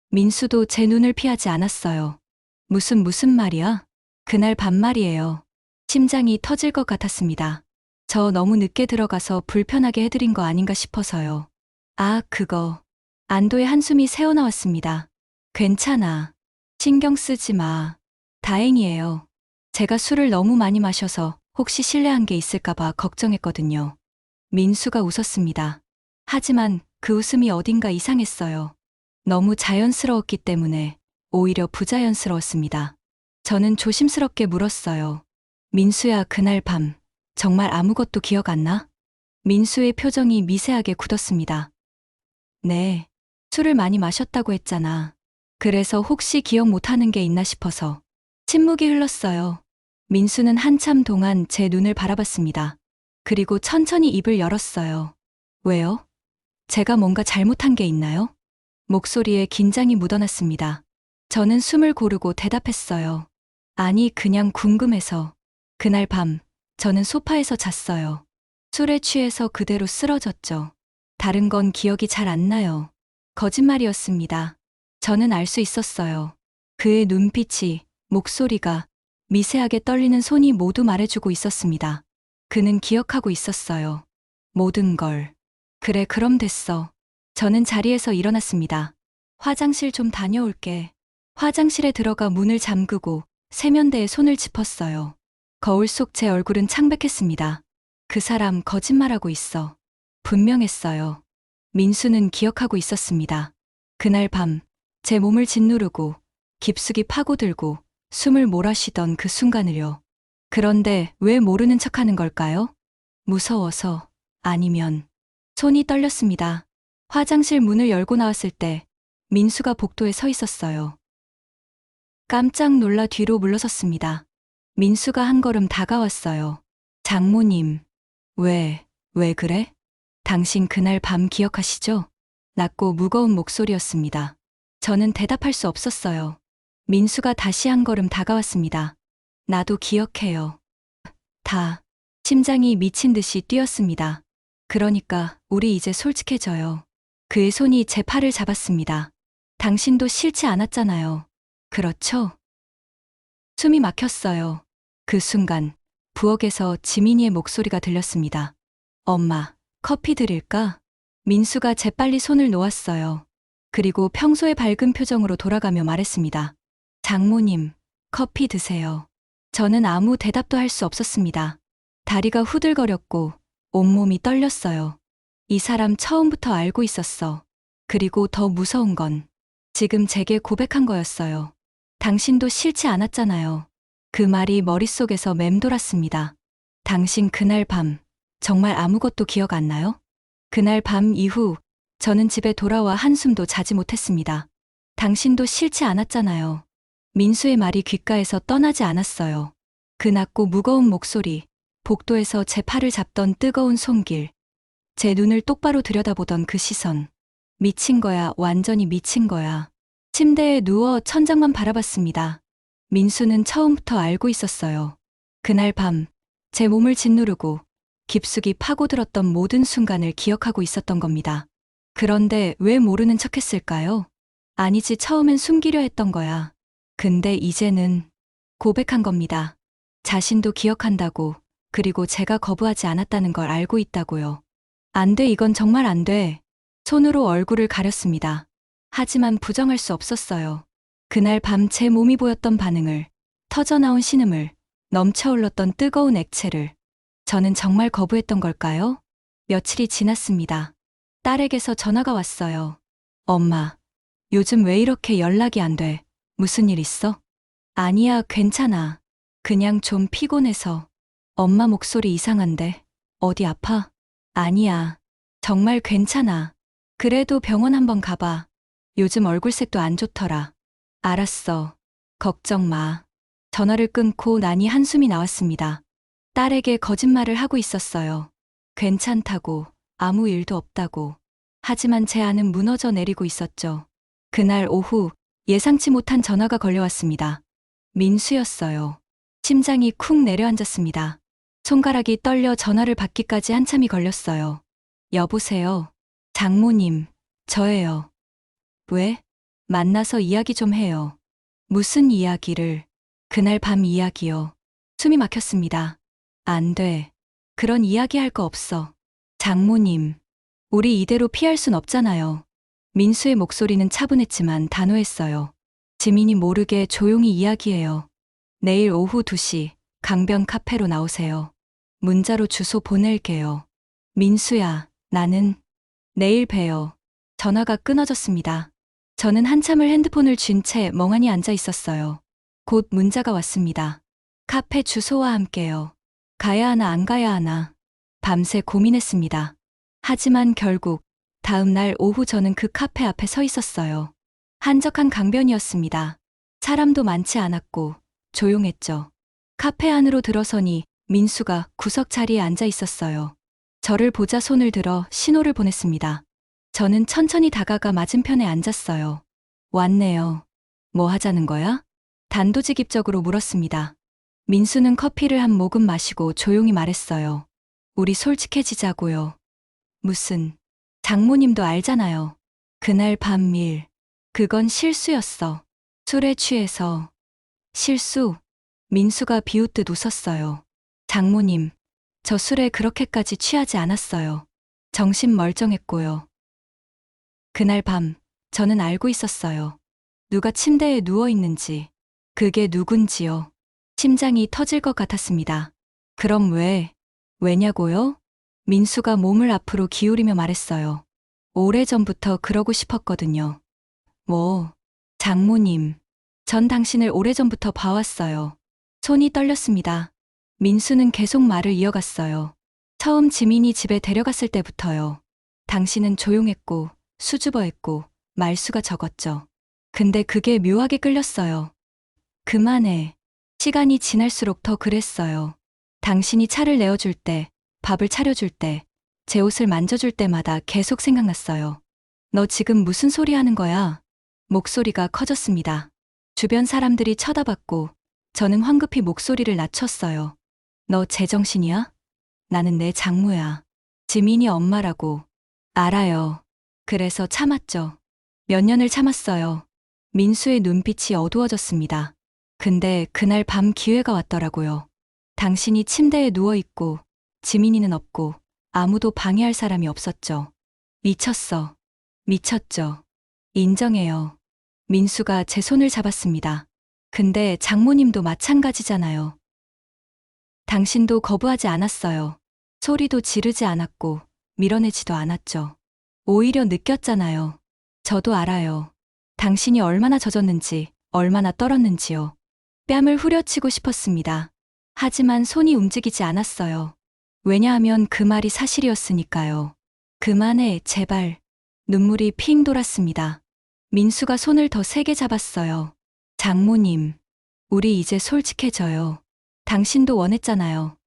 민수도 제 눈을 피하지 않았어요. 무슨 말이야? 그날 밤 말이에요. 심장이 터질 것 같았습니다. 저 너무 늦게 들어가서 불편하게 해드린 거 아닌가 싶어서요. 아, 그거. 안도의 한숨이 새어나왔습니다. 괜찮아. 신경 쓰지 마. 다행이에요. 제가 술을 너무 많이 마셔서 혹시 실례한 게 있을까봐 걱정했거든요. 민수가 웃었습니다. 하지만 그 웃음이 어딘가 이상했어요. 너무 자연스러웠기 때문에 오히려 부자연스러웠습니다. 저는 조심스럽게 물었어요. 민수야, 그날 밤 정말 아무것도 기억 안 나? 민수의 표정이 미세하게 굳었습니다. 네. 술을 많이 마셨다고 했잖아. 그래서 혹시 기억 못하는 게 있나 싶어서. 침묵이 흘렀어요. 민수는 한참 동안 제 눈을 바라봤습니다. 그리고 천천히 입을 열었어요. 왜요? 제가 뭔가 잘못한 게 있나요? 목소리에 긴장이 묻어났습니다. 저는 숨을 고르고 대답했어요. 아니, 그냥 궁금해서. 그날 밤, 저는 소파에서 잤어요. 술에 취해서 그대로 쓰러졌죠. 다른 건 기억이 잘 안 나요. 거짓말이었습니다. 저는 알 수 있었어요. 그의 눈빛이, 목소리가, 미세하게 떨리는 손이 모두 말해주고 있었습니다. 그는 기억하고 있었어요. 모든 걸. 그래, 그럼 됐어. 저는 자리에서 일어났습니다. 화장실 좀 다녀올게. 화장실에 들어가 문을 잠그고 세면대에 손을 짚었어요. 거울 속 제 얼굴은 창백했습니다. 그 사람 거짓말하고 있어. 분명했어요. 민수는 기억하고 있었습니다. 그날 밤, 제 몸을 짓누르고 깊숙이 파고들고 숨을 몰아쉬던 그 순간을요. 그런데 왜 모르는 척하는 걸까요? 무서워서, 아니면 손이 떨렸습니다. 화장실 문을 열고 나왔을 때 민수가 복도에 서 있었어요. 깜짝 놀라 뒤로 물러섰습니다. 민수가 한 걸음 다가왔어요. 장모님, 왜 그래? 당신 그날 밤 기억하시죠? 낮고 무거운 목소리였습니다. 저는 대답할 수 없었어요. 민수가 다시 한 걸음 다가왔습니다. 나도 기억해요. 다. 심장이 미친 듯이 뛰었습니다. 그러니까 우리 이제 솔직해져요. 그의 손이 제 팔을 잡았습니다. 당신도 싫지 않았잖아요. 그렇죠? 숨이 막혔어요. 그 순간 부엌에서 지민이의 목소리가 들렸습니다. 엄마, 커피 드릴까? 민수가 재빨리 손을 놓았어요. 그리고 평소의 밝은 표정으로 돌아가며 말했습니다. 장모님, 커피 드세요. 저는 아무 대답도 할 수 없었습니다. 다리가 후들거렸고 온몸이 떨렸어요. 이 사람 처음부터 알고 있었어. 그리고 더 무서운 건 지금 제게 고백한 거였어요. 당신도 싫지 않았잖아요. 그 말이 머릿속에서 맴돌았습니다. 당신 그날 밤 정말 아무것도 기억 안 나요? 그날 밤 이후 저는 집에 돌아와 한숨도 자지 못했습니다. 당신도 싫지 않았잖아요. 민수의 말이 귓가에서 떠나지 않았어요. 그 낮고 무거운 목소리, 복도에서 제 팔을 잡던 뜨거운 손길, 제 눈을 똑바로 들여다보던 그 시선. 미친 거야, 완전히 미친 거야. 침대에 누워 천장만 바라봤습니다. 민수는 처음부터 알고 있었어요. 그날 밤, 제 몸을 짓누르고 깊숙이 파고들었던 모든 순간을 기억하고 있었던 겁니다. 그런데 왜 모르는 척 했을까요? 아니지, 처음엔 숨기려 했던 거야. 근데 이제는 고백한 겁니다. 자신도 기억한다고, 그리고 제가 거부하지 않았다는 걸 알고 있다고요. 안 돼, 이건 정말 안 돼. 손으로 얼굴을 가렸습니다. 하지만 부정할 수 없었어요. 그날 밤 제 몸이 보였던 반응을, 터져나온 신음을, 넘쳐흘렀던 뜨거운 액체를. 저는 정말 거부했던 걸까요? 며칠이 지났습니다. 딸에게서 전화가 왔어요. 엄마, 요즘 왜 이렇게 연락이 안 돼? 무슨 일 있어? 아니야, 괜찮아. 그냥 좀 피곤해서. 엄마 목소리 이상한데? 어디 아파? 아니야. 정말 괜찮아. 그래도 병원 한번 가봐. 요즘 얼굴색도 안 좋더라. 알았어. 걱정 마. 전화를 끊고 나니 한숨이 나왔습니다. 딸에게 거짓말을 하고 있었어요. 괜찮다고, 아무 일도 없다고. 하지만 제 안은 무너져 내리고 있었죠. 그날 오후 예상치 못한 전화가 걸려왔습니다. 민수였어요. 심장이 쿵 내려앉았습니다. 손가락이 떨려 전화를 받기까지 한참이 걸렸어요. 여보세요. 장모님, 저예요. 왜? 만나서 이야기 좀 해요. 무슨 이야기를? 그날 밤 이야기요. 숨이 막혔습니다. 안 돼. 그런 이야기 할 거 없어. 장모님, 우리 이대로 피할 순 없잖아요. 민수의 목소리는 차분했지만 단호했어요. 지민이 모르게 조용히 이야기해요. 내일 오후 2시 강변 카페로 나오세요. 문자로 주소 보낼게요. 민수야, 나는 내일 봬요. 전화가 끊어졌습니다. 저는 한참을 핸드폰을 쥔 채 멍하니 앉아 있었어요. 곧 문자가 왔습니다. 카페 주소와 함께요. 가야 하나 안 가야 하나. 밤새 고민했습니다. 하지만 결국 다음 날 오후 저는 그 카페 앞에 서 있었어요. 한적한 강변이었습니다. 사람도 많지 않았고 조용했죠. 카페 안으로 들어서니 민수가 구석 자리에 앉아 있었어요. 저를 보자 손을 들어 신호를 보냈습니다. 저는 천천히 다가가 맞은편에 앉았어요. 왔네요. 뭐 하자는 거야? 단도직입적으로 물었습니다. 민수는 커피를 한 모금 마시고 조용히 말했어요. 우리 솔직해지자고요. 무슨, 장모님도 알잖아요. 그날 밤 일, 그건 실수였어. 술에 취해서. 실수? 민수가 비웃듯 웃었어요. 장모님, 저 술에 그렇게까지 취하지 않았어요. 정신 멀쩡했고요. 그날 밤, 저는 알고 있었어요. 누가 침대에 누워 있는지, 그게 누군지요. 심장이 터질 것 같았습니다. 그럼 왜냐고요? 민수가 몸을 앞으로 기울이며 말했어요. 오래전부터 그러고 싶었거든요. 뭐, 장모님, 전 당신을 오래전부터 봐왔어요. 손이 떨렸습니다. 민수는 계속 말을 이어갔어요. 처음 지민이 집에 데려갔을 때부터요. 당신은 조용했고, 수줍어했고, 말수가 적었죠. 근데 그게 묘하게 끌렸어요. 그만해. 시간이 지날수록 더 그랬어요. 당신이 차를 내어줄 때, 밥을 차려줄 때, 제 옷을 만져줄 때마다 계속 생각났어요. 너 지금 무슨 소리 하는 거야? 목소리가 커졌습니다. 주변 사람들이 쳐다봤고, 저는 황급히 목소리를 낮췄어요. 너 제정신이야? 나는 내 장모야. 지민이 엄마라고. 알아요. 그래서 참았죠. 몇 년을 참았어요. 민수의 눈빛이 어두워졌습니다. 근데 그날 밤 기회가 왔더라고요. 당신이 침대에 누워있고, 지민이는 없고, 아무도 방해할 사람이 없었죠. 미쳤어. 미쳤죠. 인정해요. 민수가 제 손을 잡았습니다. 근데 장모님도 마찬가지잖아요. 당신도 거부하지 않았어요. 소리도 지르지 않았고, 밀어내지도 않았죠. 오히려 느꼈잖아요. 저도 알아요. 당신이 얼마나 젖었는지, 얼마나 떨었는지요. 뺨을 후려치고 싶었습니다. 하지만 손이 움직이지 않았어요. 왜냐하면 그 말이 사실이었으니까요. 그만해, 제발. 눈물이 핑 돌았습니다. 민수가 손을 더 세게 잡았어요. 장모님, 우리 이제 솔직해져요. 당신도 원했잖아요.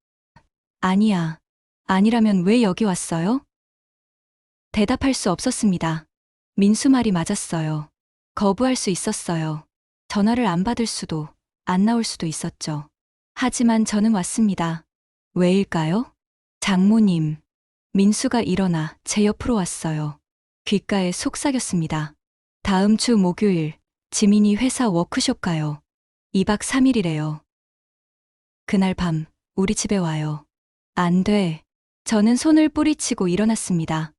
아니야. 아니라면 왜 여기 왔어요? 대답할 수 없었습니다. 민수 말이 맞았어요. 거부할 수 있었어요. 전화를 안 받을 수도, 안 나올 수도 있었죠. 하지만 저는 왔습니다. 왜일까요? 장모님. 민수가 일어나 제 옆으로 왔어요. 귓가에 속삭였습니다. 다음 주 목요일, 지민이 회사 워크숍 가요. 2박 3일이래요. 그날 밤, 우리 집에 와요. 안 돼. 저는 손을 뿌리치고 일어났습니다.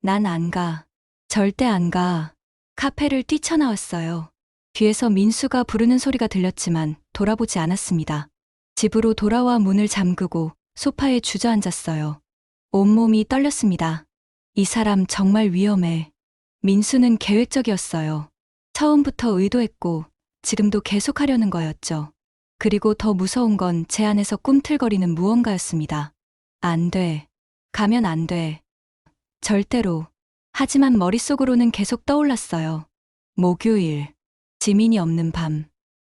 난 안 가. 절대 안 가. 카페를 뛰쳐나왔어요. 뒤에서 민수가 부르는 소리가 들렸지만 돌아보지 않았습니다. 집으로 돌아와 문을 잠그고 소파에 주저앉았어요. 온몸이 떨렸습니다. 이 사람 정말 위험해. 민수는 계획적이었어요. 처음부터 의도했고 지금도 계속하려는 거였죠. 그리고 더 무서운 건 제 안에서 꿈틀거리는 무언가였습니다. 안 돼. 가면 안 돼. 절대로. 하지만 머릿속으로는 계속 떠올랐어요. 목요일. 지민이 없는 밤.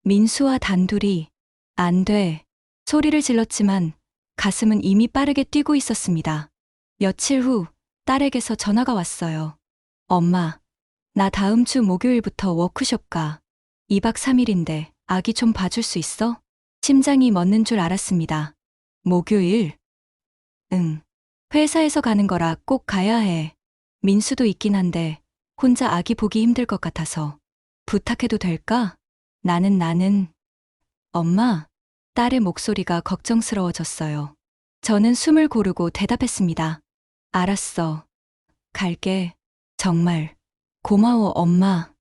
민수와 단둘이. 안 돼. 소리를 질렀지만 가슴은 이미 빠르게 뛰고 있었습니다. 며칠 후 딸에게서 전화가 왔어요. 엄마, 나 다음 주 목요일부터 워크숍 가. 2박 3일인데 아기 좀 봐줄 수 있어? 심장이 멎는 줄 알았습니다. 목요일? 응. 회사에서 가는 거라 꼭 가야 해. 민수도 있긴 한데 혼자 아기 보기 힘들 것 같아서. 부탁해도 될까? 나는. 엄마, 딸의 목소리가 걱정스러워졌어요. 저는 숨을 고르고 대답했습니다. 알았어. 갈게. 정말. 고마워, 엄마.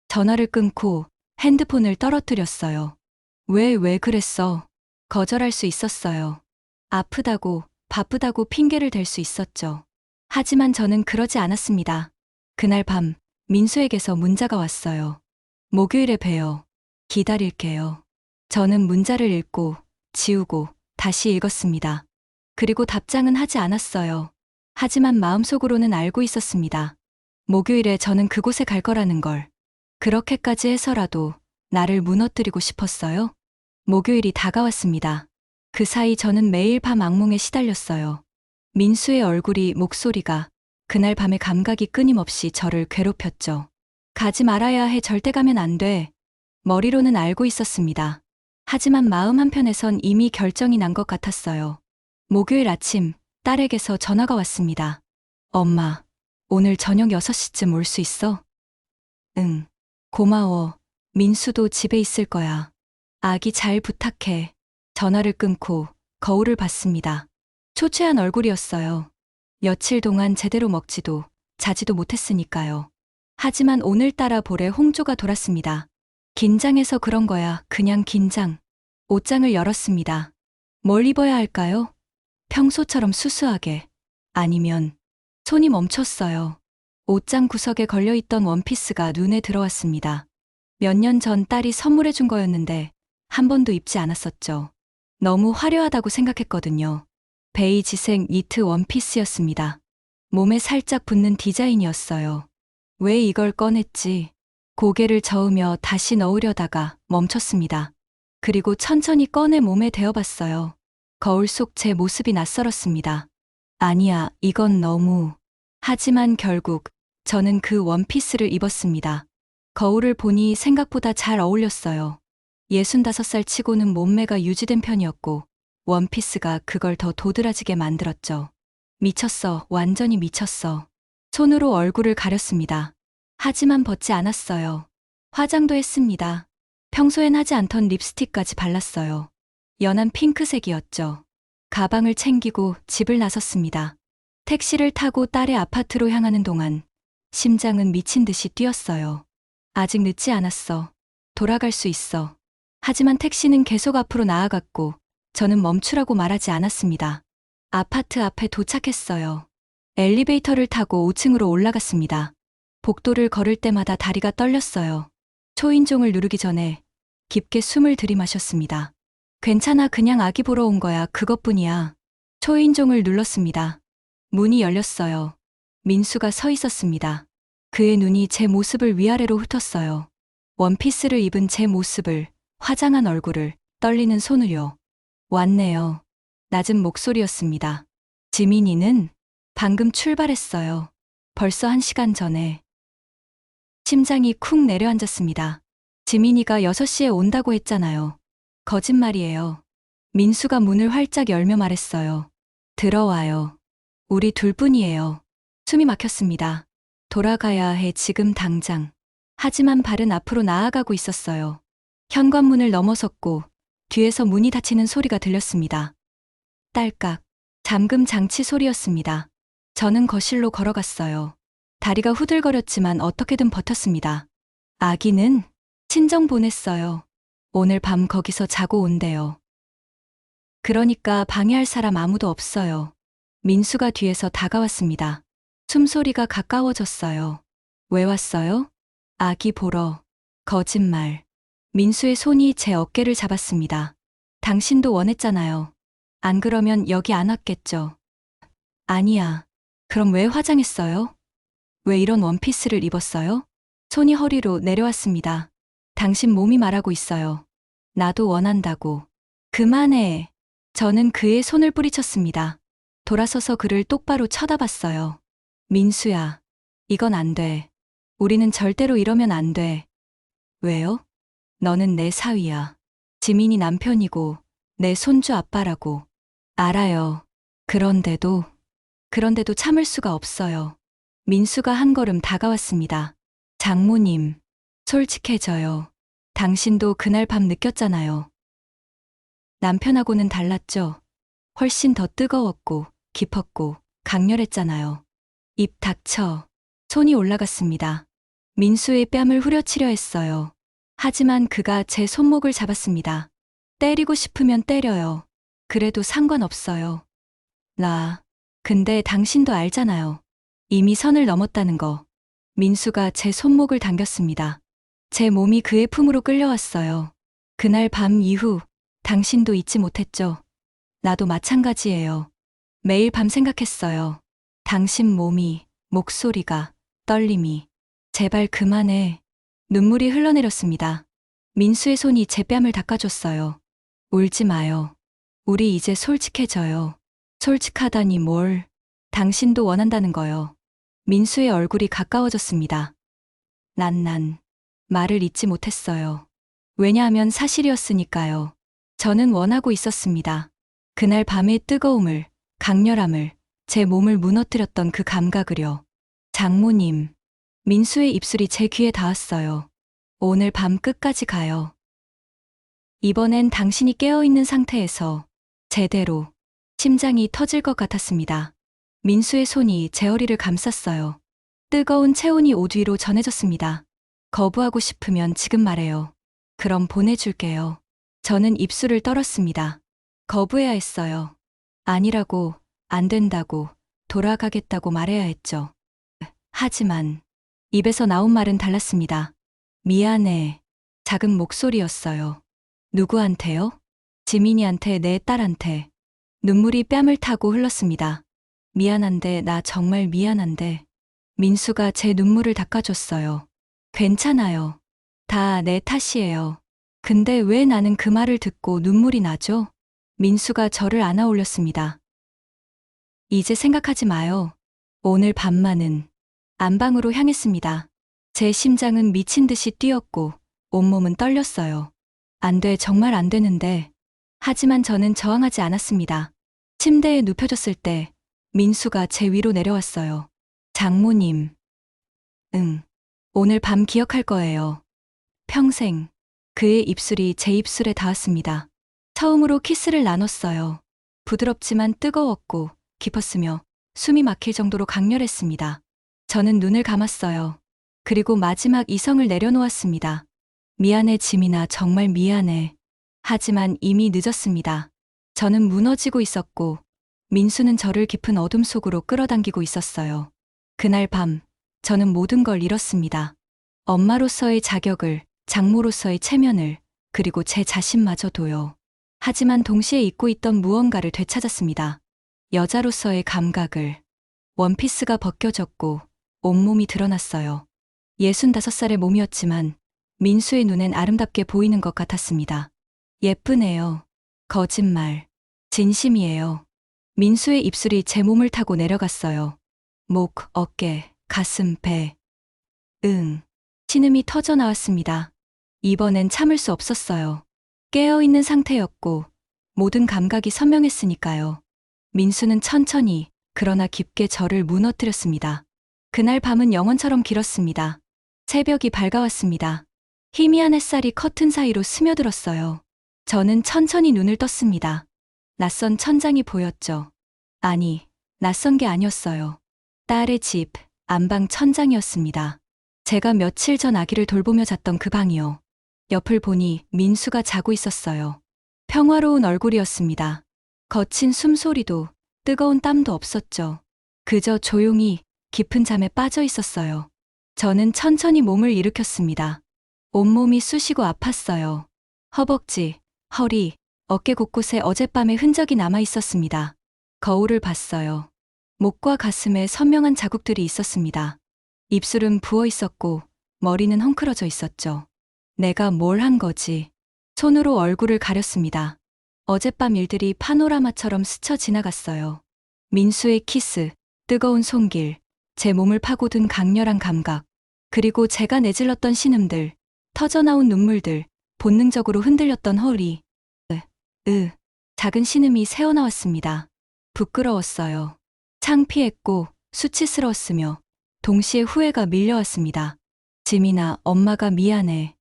전화를 끊고 핸드폰을 떨어뜨렸어요. 왜 그랬어? 거절할 수 있었어요. 아프다고, 바쁘다고 핑계를 댈 수 있었죠. 하지만 저는 그러지 않았습니다. 그날 밤, 민수에게서 문자가 왔어요. 목요일에 봬요. 기다릴게요. 저는 문자를 읽고, 지우고, 다시 읽었습니다. 그리고 답장은 하지 않았어요. 하지만 마음속으로는 알고 있었습니다. 목요일에 저는 그곳에 갈 거라는 걸. 그렇게까지 해서라도 나를 무너뜨리고 싶었어요. 목요일이 다가왔습니다. 그 사이 저는 매일 밤 악몽에 시달렸어요. 민수의 얼굴이, 목소리가, 그날 밤의 감각이 끊임없이 저를 괴롭혔죠. 가지 말아야 해, 절대 가면 안 돼. 머리로는 알고 있었습니다. 하지만 마음 한편에선 이미 결정이 난 것 같았어요. 목요일 아침, 딸에게서 전화가 왔습니다. 엄마, 오늘 저녁 6시쯤 올 수 있어? 응. 고마워. 민수도 집에 있을 거야. 아기 잘 부탁해. 전화를 끊고 거울을 봤습니다. 초췌한 얼굴이었어요. 며칠 동안 제대로 먹지도 자지도 못했으니까요. 하지만 오늘따라 볼에 홍조가 돌았습니다. 긴장해서 그런 거야. 그냥 긴장. 옷장을 열었습니다. 뭘 입어야 할까요? 평소처럼 수수하게. 아니면 손이 멈췄어요. 옷장 구석에 걸려있던 원피스가 눈에 들어왔습니다. 몇 년 전 딸이 선물해 준 거였는데 한 번도 입지 않았었죠. 너무 화려하다고 생각했거든요. 베이지색 니트 원피스였습니다. 몸에 살짝 붙는 디자인이었어요. 왜 이걸 꺼냈지? 고개를 저으며 다시 넣으려다가 멈췄습니다. 그리고 천천히 꺼내 몸에 대어봤어요. 거울 속 제 모습이 낯설었습니다. 아니야, 이건 너무... 하지만 결국 저는 그 원피스를 입었습니다. 거울을 보니 생각보다 잘 어울렸어요. 65살 치고는 몸매가 유지된 편이었고 원피스가 그걸 더 도드라지게 만들었죠. 미쳤어, 완전히 미쳤어. 손으로 얼굴을 가렸습니다. 하지만 벗지 않았어요. 화장도 했습니다. 평소엔 하지 않던 립스틱까지 발랐어요. 연한 핑크색이었죠. 가방을 챙기고 집을 나섰습니다. 택시를 타고 딸의 아파트로 향하는 동안 심장은 미친 듯이 뛰었어요. 아직 늦지 않았어. 돌아갈 수 있어. 하지만 택시는 계속 앞으로 나아갔고 저는 멈추라고 말하지 않았습니다. 아파트 앞에 도착했어요. 엘리베이터를 타고 5층으로 올라갔습니다. 복도를 걸을 때마다 다리가 떨렸어요. 초인종을 누르기 전에 깊게 숨을 들이마셨습니다. 괜찮아, 그냥 아기 보러 온 거야. 그것뿐이야. 초인종을 눌렀습니다. 문이 열렸어요. 민수가 서 있었습니다. 그의 눈이 제 모습을 위아래로 훑었어요. 원피스를 입은 제 모습을, 화장한 얼굴을, 떨리는 손을요. 왔네요. 낮은 목소리였습니다. 지민이는 방금 출발했어요. 벌써 1시간 전에. 심장이 쿵 내려앉았습니다. 지민이가 6시에 온다고 했잖아요. 거짓말이에요. 민수가 문을 활짝 열며 말했어요. 들어와요. 우리 둘뿐이에요. 숨이 막혔습니다. 돌아가야 해, 지금 당장. 하지만 발은 앞으로 나아가고 있었어요. 현관문을 넘어섰고 뒤에서 문이 닫히는 소리가 들렸습니다. 딸깍. 잠금 장치 소리였습니다. 저는 거실로 걸어갔어요. 다리가 후들거렸지만 어떻게든 버텼습니다. 아기는 친정 보냈어요. 오늘 밤 거기서 자고 온대요. 그러니까 방해할 사람 아무도 없어요. 민수가 뒤에서 다가왔습니다. 숨소리가 가까워졌어요. 왜 왔어요? 아기 보러. 거짓말. 민수의 손이 제 어깨를 잡았습니다. 당신도 원했잖아요. 안 그러면 여기 안 왔겠죠. 아니야. 그럼 왜 화장했어요? 왜 이런 원피스를 입었어요? 손이 허리로 내려왔습니다. 당신 몸이 말하고 있어요. 나도 원한다고. 그만해. 저는 그의 손을 뿌리쳤습니다. 돌아서서 그를 똑바로 쳐다봤어요. 민수야, 이건 안 돼. 우리는 절대로 이러면 안 돼. 왜요? 너는 내 사위야. 지민이 남편이고 내 손주 아빠라고. 알아요. 그런데도 참을 수가 없어요. 민수가 한 걸음 다가왔습니다. 장모님, 솔직해져요. 당신도 그날 밤 느꼈잖아요. 남편하고는 달랐죠. 훨씬 더 뜨거웠고 깊었고 강렬했잖아요. 입 닥쳐. 손이 올라갔습니다. 민수의 뺨을 후려치려 했어요. 하지만 그가 제 손목을 잡았습니다. 때리고 싶으면 때려요. 그래도 상관없어요. 근데 당신도 알잖아요. 이미 선을 넘었다는 거. 민수가 제 손목을 당겼습니다. 제 몸이 그의 품으로 끌려왔어요. 그날 밤 이후 당신도 잊지 못했죠. 나도 마찬가지예요. 매일 밤 생각했어요. 당신 몸이, 목소리가, 떨림이. 제발 그만해. 눈물이 흘러내렸습니다. 민수의 손이 제 뺨을 닦아줬어요. 울지 마요. 우리 이제 솔직해져요. 솔직하다니 뭘. 당신도 원한다는 거요. 민수의 얼굴이 가까워졌습니다. 난 말을 잇지 못했어요. 왜냐하면 사실이었으니까요. 저는 원하고 있었습니다. 그날 밤의 뜨거움을, 강렬함을, 제 몸을 무너뜨렸던 그 감각을요. 장모님. 민수의 입술이 제 귀에 닿았어요. 오늘 밤 끝까지 가요. 이번엔 당신이 깨어있는 상태에서 제대로. 심장이 터질 것 같았습니다. 민수의 손이 제 허리를 감쌌어요. 뜨거운 체온이 옷 위로 전해졌습니다. 거부하고 싶으면 지금 말해요. 그럼 보내줄게요. 저는 입술을 떨었습니다. 거부해야 했어요. 아니라고, 안 된다고, 돌아가겠다고 말해야 했죠. 하지만 입에서 나온 말은 달랐습니다. 미안해. 작은 목소리였어요. 누구한테요? 지민이한테, 내 딸한테. 눈물이 뺨을 타고 흘렀습니다. 미안한데, 나 정말 미안한데. 민수가 제 눈물을 닦아줬어요. 괜찮아요. 다 내 탓이에요. 근데 왜 나는 그 말을 듣고 눈물이 나죠? 민수가 저를 안아 올렸습니다. 이제 생각하지 마요. 오늘 밤만은. 안방으로 향했습니다. 제 심장은 미친 듯이 뛰었고 온몸은 떨렸어요. 안 돼, 정말 안 되는데. 하지만 저는 저항하지 않았습니다. 침대에 눕혀졌을 때 민수가 제 위로 내려왔어요. 장모님. 응. 오늘 밤 기억할 거예요. 평생. 그의 입술이 제 입술에 닿았습니다. 처음으로 키스를 나눴어요. 부드럽지만 뜨거웠고 깊었으며 숨이 막힐 정도로 강렬했습니다. 저는 눈을 감았어요. 그리고 마지막 이성을 내려놓았습니다. 미안해, 지민아, 정말 미안해. 하지만 이미 늦었습니다. 저는 무너지고 있었고 민수는 저를 깊은 어둠 속으로 끌어당기고 있었어요. 그날 밤 저는 모든 걸 잃었습니다. 엄마로서의 자격을, 장모로서의 체면을, 그리고 제 자신마저도요. 하지만 동시에 잊고 있던 무언가를 되찾았습니다. 여자로서의 감각을. 원피스가 벗겨졌고 온몸이 드러났어요. 65살의 몸이었지만 민수의 눈엔 아름답게 보이는 것 같았습니다. 예쁘네요. 거짓말. 진심이에요. 민수의 입술이 제 몸을 타고 내려갔어요. 목, 어깨, 가슴, 배. 응. 신음이 터져 나왔습니다. 이번엔 참을 수 없었어요. 깨어있는 상태였고 모든 감각이 선명했으니까요. 민수는 천천히 그러나 깊게 저를 무너뜨렸습니다. 그날 밤은 영원처럼 길었습니다. 새벽이 밝아왔습니다. 희미한 햇살이 커튼 사이로 스며들었어요. 저는 천천히 눈을 떴습니다. 낯선 천장이 보였죠. 아니, 낯선 게 아니었어요. 딸의 집, 안방 천장이었습니다. 제가 며칠 전 아기를 돌보며 잤던 그 방이요. 옆을 보니 민수가 자고 있었어요. 평화로운 얼굴이었습니다. 거친 숨소리도 뜨거운 땀도 없었죠. 그저 조용히 깊은 잠에 빠져 있었어요. 저는 천천히 몸을 일으켰습니다. 온몸이 쑤시고 아팠어요. 허벅지, 허리, 어깨 곳곳에 어젯밤의 흔적이 남아 있었습니다. 거울을 봤어요. 목과 가슴에 선명한 자국들이 있었습니다. 입술은 부어 있었고 머리는 헝클어져 있었죠. 내가 뭘 한 거지? 손으로 얼굴을 가렸습니다. 어젯밤 일들이 파노라마처럼 스쳐 지나갔어요. 민수의 키스, 뜨거운 손길, 제 몸을 파고든 강렬한 감각, 그리고 제가 내질렀던 신음들, 터져나온 눈물들, 본능적으로 흔들렸던 허리. 작은 신음이 새어나왔습니다. 부끄러웠어요. 창피했고 수치스러웠으며 동시에 후회가 밀려왔습니다. 지민아, 엄마가 미안해.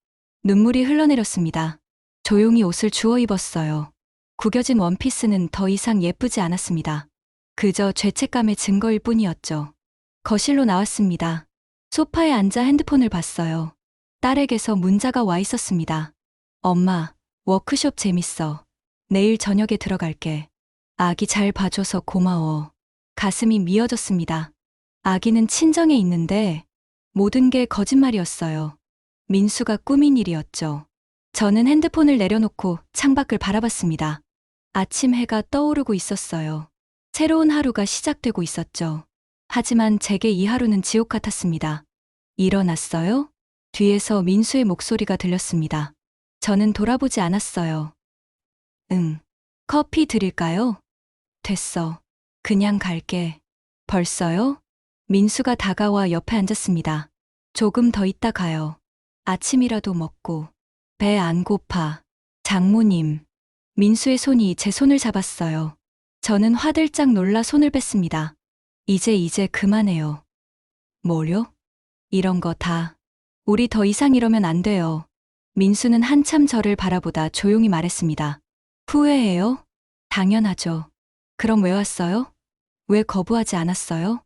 눈물이 흘러내렸습니다. 조용히 옷을 주워 입었어요. 구겨진 원피스는 더 이상 예쁘지 않았습니다. 그저 죄책감의 증거일 뿐이었죠. 거실로 나왔습니다. 소파에 앉아 핸드폰을 봤어요. 딸에게서 문자가 와 있었습니다. 엄마, 워크숍 재밌어. 내일 저녁에 들어갈게. 아기 잘 봐줘서 고마워. 가슴이 미어졌습니다. 아기는 친정에 있는데 모든 게 거짓말이었어요. 민수가 꾸민 일이었죠. 저는 핸드폰을 내려놓고 창밖을 바라봤습니다. 아침 해가 떠오르고 있었어요. 새로운 하루가 시작되고 있었죠. 하지만 제게 이 하루는 지옥 같았습니다. 일어났어요? 뒤에서 민수의 목소리가 들렸습니다. 저는 돌아보지 않았어요. 응. 커피 드릴까요? 됐어. 그냥 갈게. 벌써요? 민수가 다가와 옆에 앉았습니다. 조금 더 있다 가요. 아침이라도 먹고. 배 안 고파. 장모님. 민수의 손이 제 손을 잡았어요. 저는 화들짝 놀라 손을 뺐습니다. 이제 그만해요. 뭐요? 이런 거 다. 우리 더 이상 이러면 안 돼요. 민수는 한참 저를 바라보다 조용히 말했습니다. 후회해요? 당연하죠. 그럼 왜 왔어요? 왜 거부하지 않았어요?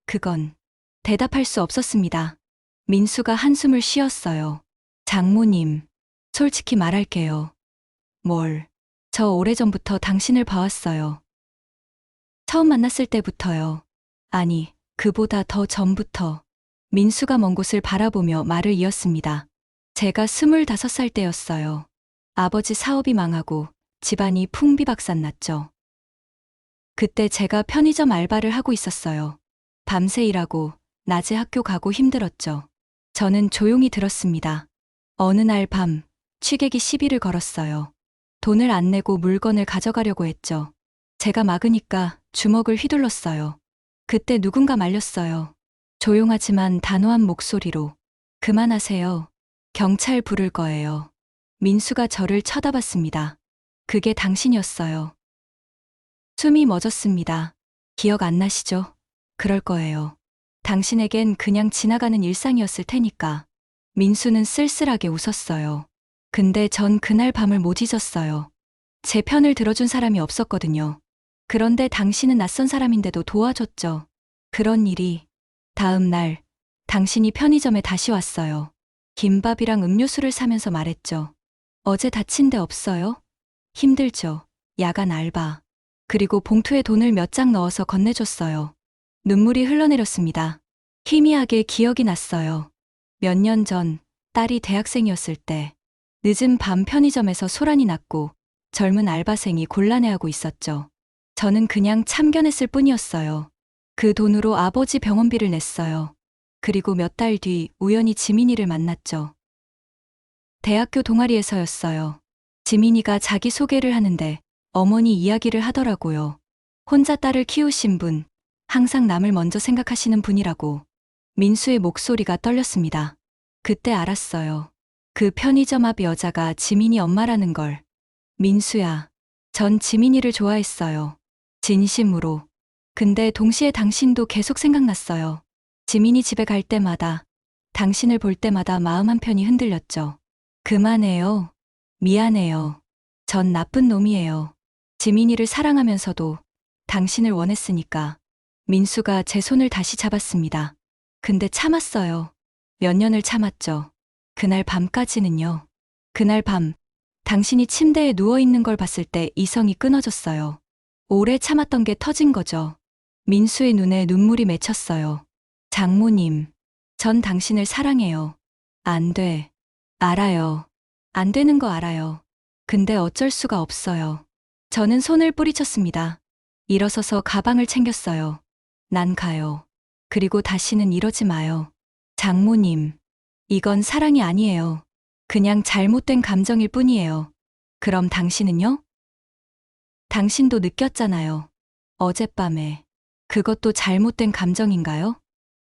그건 대답할 수 없었습니다. 민수가 한숨을 쉬었어요. 장모님, 솔직히 말할게요. 뭘? 저 오래전부터 당신을 봐왔어요. 처음 만났을 때부터요. 아니, 그보다 더 전부터. 민수가 먼 곳을 바라보며 말을 이었습니다. 제가 25살 때였어요. 아버지 사업이 망하고 집안이 풍비박산 났죠. 그때 제가 편의점 알바를 하고 있었어요. 밤새 일하고 낮에 학교 가고 힘들었죠. 저는 조용히 들었습니다. 어느 날 밤 취객이 시비를 걸었어요. 돈을 안 내고 물건을 가져가려고 했죠. 제가 막으니까 주먹을 휘둘렀어요. 그때 누군가 말렸어요. 조용하지만 단호한 목소리로. 그만하세요. 경찰 부를 거예요. 민수가 저를 쳐다봤습니다. 그게 당신이었어요. 숨이 멎었습니다. 기억 안 나시죠? 그럴 거예요. 당신에겐 그냥 지나가는 일상이었을 테니까. 민수는 쓸쓸하게 웃었어요. 근데 전 그날 밤을 못 잊었어요. 제 편을 들어준 사람이 없었거든요. 그런데 당신은 낯선 사람인데도 도와줬죠. 그런 일이 다음 날 당신이 편의점에 다시 왔어요. 김밥이랑 음료수를 사면서 말했죠. 어제 다친 데 없어요? 힘들죠. 야간 알바. 그리고 봉투에 돈을 몇 장 넣어서 건네줬어요. 눈물이 흘러내렸습니다. 희미하게 기억이 났어요. 몇 년 전 딸이 대학생이었을 때 늦은 밤 편의점에서 소란이 났고 젊은 알바생이 곤란해하고 있었죠. 저는 그냥 참견했을 뿐이었어요. 그 돈으로 아버지 병원비를 냈어요. 그리고 몇 달 뒤 우연히 지민이를 만났죠. 대학교 동아리에서였어요. 지민이가 자기소개를 하는데 어머니 이야기를 하더라고요. 혼자 딸을 키우신 분, 항상 남을 먼저 생각하시는 분이라고. 민수의 목소리가 떨렸습니다. 그때 알았어요. 그 편의점 앞 여자가 지민이 엄마라는 걸. 민수야, 전 지민이를 좋아했어요. 진심으로. 근데 동시에 당신도 계속 생각났어요. 지민이 집에 갈 때마다, 당신을 볼 때마다 마음 한편이 흔들렸죠. 그만해요. 미안해요. 전 나쁜 놈이에요. 지민이를 사랑하면서도 당신을 원했으니까. 민수가 제 손을 다시 잡았습니다. 근데 참았어요. 몇 년을 참았죠. 그날 밤까지는요. 그날 밤, 당신이 침대에 누워있는 걸 봤을 때 이성이 끊어졌어요. 오래 참았던 게 터진 거죠. 민수의 눈에 눈물이 맺혔어요. 장모님, 전 당신을 사랑해요. 안 돼. 알아요. 안 되는 거 알아요. 근데 어쩔 수가 없어요. 저는 손을 뿌리쳤습니다. 일어서서 가방을 챙겼어요. 난 가요. 그리고 다시는 이러지 마요. 장모님, 이건 사랑이 아니에요. 그냥 잘못된 감정일 뿐이에요. 그럼 당신은요? 당신도 느꼈잖아요. 어젯밤에. 그것도 잘못된 감정인가요?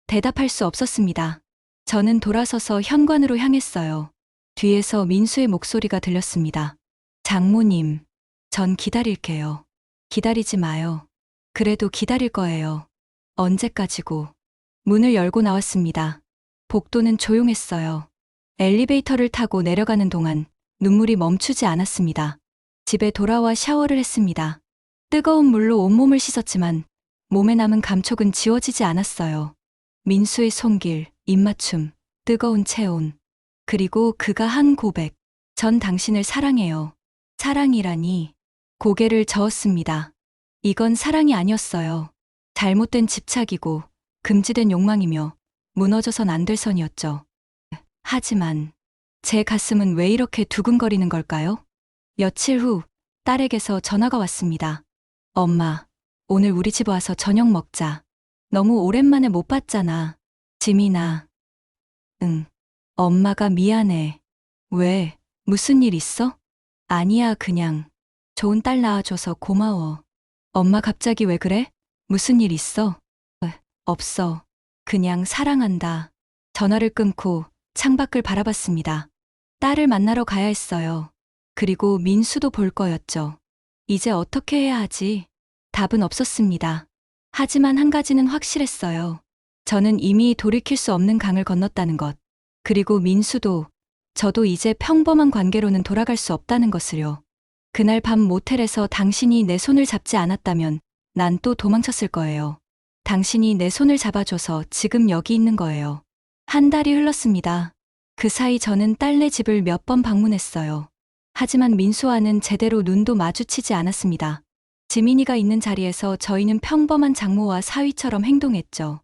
대답할 수 없었습니다. 저는 돌아서서 현관으로 향했어요. 뒤에서 민수의 목소리가 들렸습니다. 장모님, 전 기다릴게요. 기다리지 마요. 그래도 기다릴 거예요. 언제까지고. 문을 열고 나왔습니다. 복도는 조용했어요. 엘리베이터를 타고 내려가는 동안 눈물이 멈추지 않았습니다. 집에 돌아와 샤워를 했습니다. 뜨거운 물로 온몸을 씻었지만 몸에 남은 감촉은 지워지지 않았어요. 민수의 손길, 입맞춤, 뜨거운 체온. 그리고 그가 한 고백. 전 당신을 사랑해요. 사랑이라니. 고개를 저었습니다. 이건 사랑이 아니었어요. 잘못된 집착이고 금지된 욕망이며 무너져선 안 될 선이었죠. 하지만 제 가슴은 왜 이렇게 두근거리는 걸까요? 며칠 후 딸에게서 전화가 왔습니다. 엄마, 오늘 우리 집 와서 저녁 먹자. 너무 오랜만에 못 봤잖아. 지민아. 응. 엄마가 미안해. 왜? 무슨 일 있어? 아니야, 그냥. 좋은 딸 낳아줘서 고마워. 엄마 갑자기 왜 그래? 무슨 일 있어? 없어. 그냥 사랑한다. 전화를 끊고 창밖을 바라봤습니다. 딸을 만나러 가야 했어요. 그리고 민수도 볼 거였죠. 이제 어떻게 해야 하지? 답은 없었습니다. 하지만 한 가지는 확실했어요. 저는 이미 돌이킬 수 없는 강을 건넜다는 것. 그리고 민수도, 저도 이제 평범한 관계로는 돌아갈 수 없다는 것을요. 그날 밤 모텔에서 당신이 내 손을 잡지 않았다면 난 또 도망쳤을 거예요. 당신이 내 손을 잡아줘서 지금 여기 있는 거예요. 한 달이 흘렀습니다. 그 사이 저는 딸네 집을 몇 번 방문했어요. 하지만 민수와는 제대로 눈도 마주치지 않았습니다. 지민이가 있는 자리에서 저희는 평범한 장모와 사위처럼 행동했죠.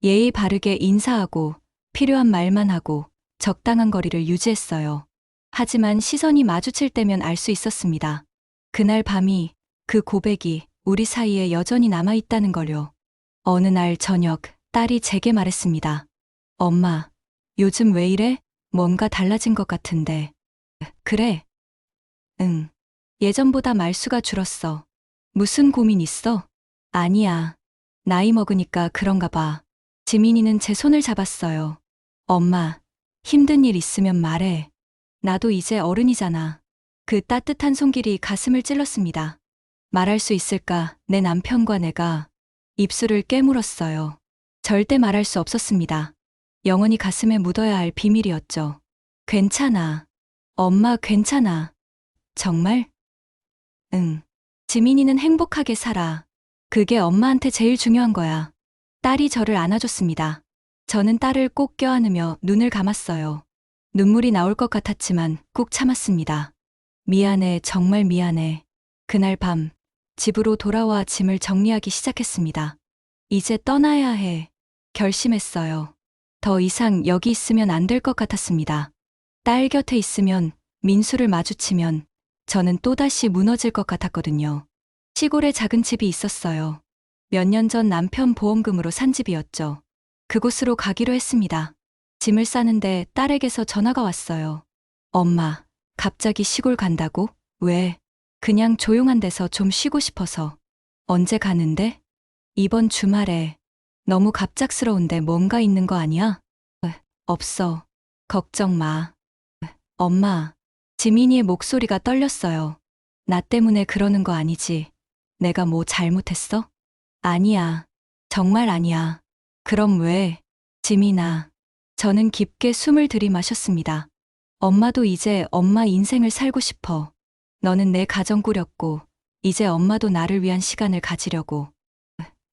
예의 바르게 인사하고 필요한 말만 하고 적당한 거리를 유지했어요. 하지만 시선이 마주칠 때면 알 수 있었습니다. 그날 밤이, 그 고백이 우리 사이에 여전히 남아있다는 걸요. 어느 날 저녁, 딸이 제게 말했습니다. 엄마, 요즘 왜 이래? 뭔가 달라진 것 같은데. 그래. 응. 예전보다 말수가 줄었어. 무슨 고민 있어? 아니야. 나이 먹으니까 그런가 봐. 지민이는 제 손을 잡았어요. 엄마, 힘든 일 있으면 말해. 나도 이제 어른이잖아. 그 따뜻한 손길이 가슴을 찔렀습니다. 말할 수 있을까, 내 남편과 내가. 입술을 깨물었어요. 절대 말할 수 없었습니다. 영원히 가슴에 묻어야 할 비밀이었죠. 괜찮아. 엄마, 괜찮아. 정말? 응. 지민이는 행복하게 살아. 그게 엄마한테 제일 중요한 거야. 딸이 저를 안아줬습니다. 저는 딸을 꼭 껴안으며 눈을 감았어요. 눈물이 나올 것 같았지만 꾹 참았습니다. 미안해, 정말 미안해. 그날 밤, 집으로 돌아와 짐을 정리하기 시작했습니다. 이제 떠나야 해. 결심했어요. 더 이상 여기 있으면 안 될 것 같았습니다. 딸 곁에 있으면, 민수를 마주치면 저는 또다시 무너질 것 같았거든요. 시골에 작은 집이 있었어요. 몇 년 전 남편 보험금으로 산 집이었죠. 그곳으로 가기로 했습니다. 짐을 싸는데 딸에게서 전화가 왔어요. 엄마, 갑자기 시골 간다고? 왜? 그냥 조용한 데서 좀 쉬고 싶어서. 언제 가는데? 이번 주말에. 너무 갑작스러운데 뭔가 있는 거 아니야? 없어. 걱정 마. 엄마. 지민이의 목소리가 떨렸어요. 나 때문에 그러는 거 아니지? 내가 뭐 잘못했어? 아니야. 정말 아니야. 그럼 왜? 지민아. 저는 깊게 숨을 들이마셨습니다. 엄마도 이제 엄마 인생을 살고 싶어. 너는 내 가정 꾸렸고, 이제 엄마도 나를 위한 시간을 가지려고.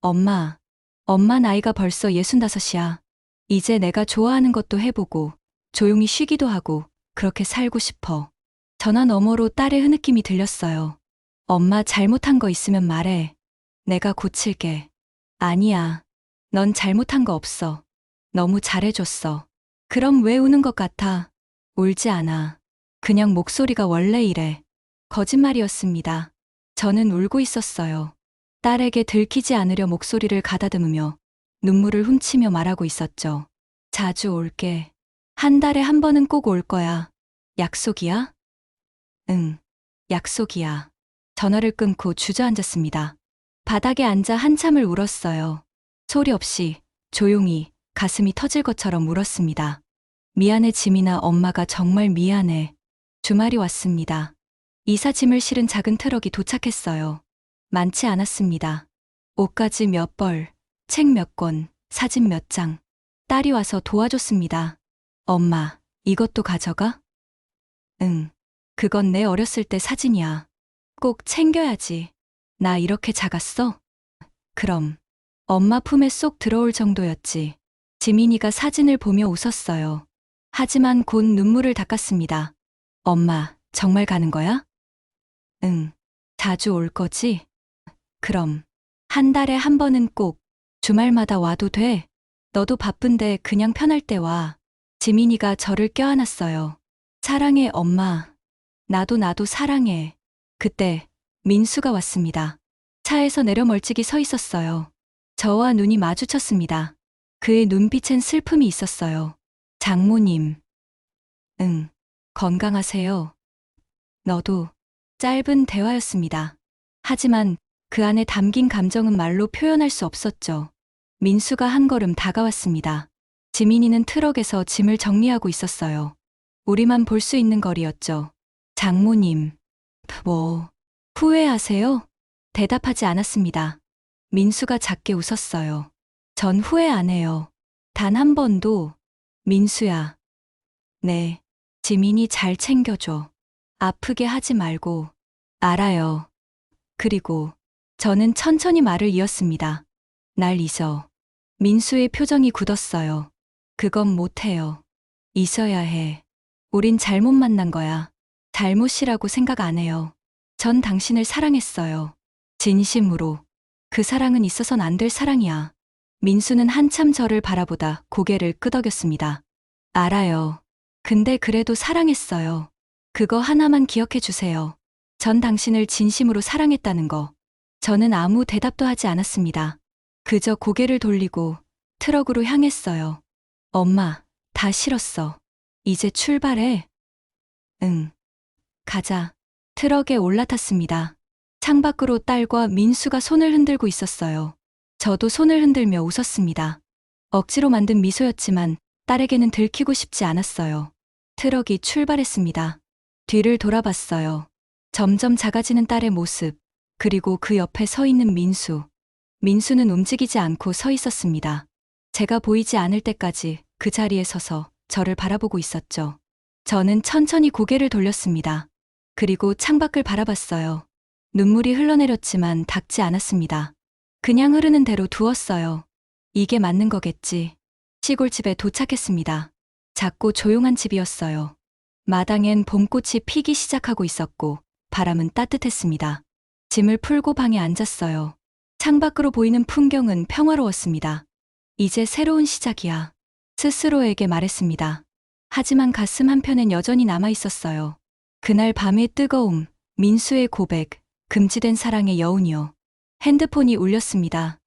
엄마 나이가 벌써 65이야. 이제 내가 좋아하는 것도 해보고, 조용히 쉬기도 하고, 그렇게 살고 싶어. 전화 너머로 딸의 흐느낌이 들렸어요. 엄마 잘못한 거 있으면 말해. 내가 고칠게. 아니야. 넌 잘못한 거 없어. 너무 잘해줬어. 그럼 왜 우는 것 같아? 울지 않아. 그냥 목소리가 원래 이래. 거짓말이었습니다. 저는 울고 있었어요. 딸에게 들키지 않으려 목소리를 가다듬으며 눈물을 훔치며 말하고 있었죠. 자주 올게. 한 달에 한 번은 꼭 올 거야. 약속이야? 응, 약속이야. 전화를 끊고 주저앉았습니다. 바닥에 앉아 한참을 울었어요. 소리 없이, 조용히, 가슴이 터질 것처럼 울었습니다. 미안해 지민아, 엄마가 정말 미안해. 주말이 왔습니다. 이사 짐을 실은 작은 트럭이 도착했어요. 많지 않았습니다. 옷가지 몇 벌, 책 몇 권, 사진 몇 장. 딸이 와서 도와줬습니다. 엄마, 이것도 가져가? 응, 그건 내 어렸을 때 사진이야. 꼭 챙겨야지. 나 이렇게 작았어? 그럼. 엄마 품에 쏙 들어올 정도였지. 지민이가 사진을 보며 웃었어요. 하지만 곧 눈물을 닦았습니다. 엄마, 정말 가는 거야? 응. 자주 올 거지? 그럼. 한 달에 한 번은 꼭. 주말마다 와도 돼. 너도 바쁜데 그냥 편할 때 와. 지민이가 저를 껴안았어요. 사랑해, 엄마. 나도 사랑해. 그때 민수가 왔습니다. 차에서 내려 멀찍이 서 있었어요. 저와 눈이 마주쳤습니다. 그의 눈빛엔 슬픔이 있었어요. 장모님. 응. 건강하세요. 너도. 짧은 대화였습니다. 하지만 그 안에 담긴 감정은 말로 표현할 수 없었죠. 민수가 한 걸음 다가왔습니다. 지민이는 트럭에서 짐을 정리하고 있었어요. 우리만 볼 수 있는 거리였죠. 장모님. 뭐, 후회하세요? 대답하지 않았습니다. 민수가 작게 웃었어요. 전 후회 안 해요. 단 한 번도. 민수야. 네. 지민이 잘 챙겨줘. 아프게 하지 말고. 알아요. 그리고 저는 천천히 말을 이었습니다. 날 잊어. 민수의 표정이 굳었어요. 그건 못해요. 있어야 해. 우린 잘못 만난 거야. 잘못이라고 생각 안 해요. 전 당신을 사랑했어요. 진심으로. 그 사랑은 있어선 안 될 사랑이야. 민수는 한참 저를 바라보다 고개를 끄덕였습니다. 알아요. 근데 그래도 사랑했어요. 그거 하나만 기억해 주세요. 전 당신을 진심으로 사랑했다는 거. 저는 아무 대답도 하지 않았습니다. 그저 고개를 돌리고 트럭으로 향했어요. 엄마, 다 싫었어. 이제 출발해. 응. 가자. 트럭에 올라탔습니다. 창밖으로 딸과 민수가 손을 흔들고 있었어요. 저도 손을 흔들며 웃었습니다. 억지로 만든 미소였지만 딸에게는 들키고 싶지 않았어요. 트럭이 출발했습니다. 뒤를 돌아봤어요. 점점 작아지는 딸의 모습, 그리고 그 옆에 서 있는 민수. 민수는 움직이지 않고 서 있었습니다. 제가 보이지 않을 때까지 그 자리에 서서 저를 바라보고 있었죠. 저는 천천히 고개를 돌렸습니다. 그리고 창밖을 바라봤어요. 눈물이 흘러내렸지만 닿지 않았습니다. 그냥 흐르는 대로 두었어요. 이게 맞는 거겠지. 시골집에 도착했습니다. 작고 조용한 집이었어요. 마당엔 봄꽃이 피기 시작하고 있었고 바람은 따뜻했습니다. 짐을 풀고 방에 앉았어요. 창밖으로 보이는 풍경은 평화로웠습니다. 이제 새로운 시작이야. 스스로에게 말했습니다. 하지만 가슴 한편엔 여전히 남아 있었어요. 그날 밤의 뜨거움, 민수의 고백, 금지된 사랑의 여운이요. 핸드폰이 울렸습니다.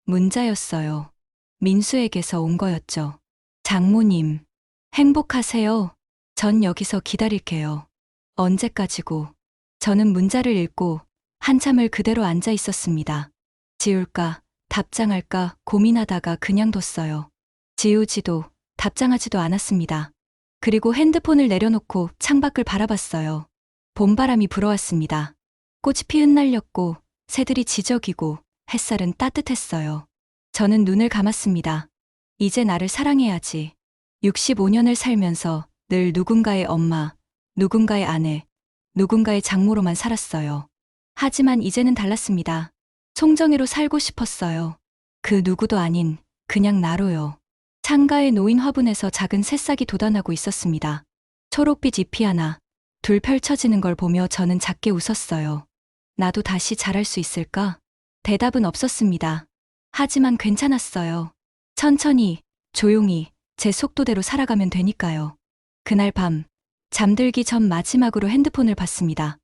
문자였어요. 민수에게서 온 거였죠. 장모님, 행복하세요. 전 여기서 기다릴게요. 언제까지고. 저는 문자를 읽고 한참을 그대로 앉아 있었습니다. 지울까, 답장할까 고민하다가 그냥 뒀어요. 지우지도, 답장하지도 않았습니다. 그리고 핸드폰을 내려놓고 창밖을 바라봤어요. 봄바람이 불어왔습니다. 꽃이 휘날렸고 새들이 지저귀고 햇살은 따뜻했어요. 저는 눈을 감았습니다. 이제 나를 사랑해야지. 65년을 살면서 늘 누군가의 엄마, 누군가의 아내, 누군가의 장모로만 살았어요. 하지만 이제는 달랐습니다. 송정이로 살고 싶었어요. 그 누구도 아닌 그냥 나로요. 창가에 놓인 화분에서 작은 새싹이 돋아나고 있었습니다. 초록빛 잎이 하나, 둘 펼쳐지는 걸 보며 저는 작게 웃었어요. 나도 다시 자랄 수 있을까? 대답은 없었습니다. 하지만 괜찮았어요. 천천히, 조용히, 제 속도대로 살아가면 되니까요. 그날 밤, 잠들기 전 마지막으로 핸드폰을 봤습니다.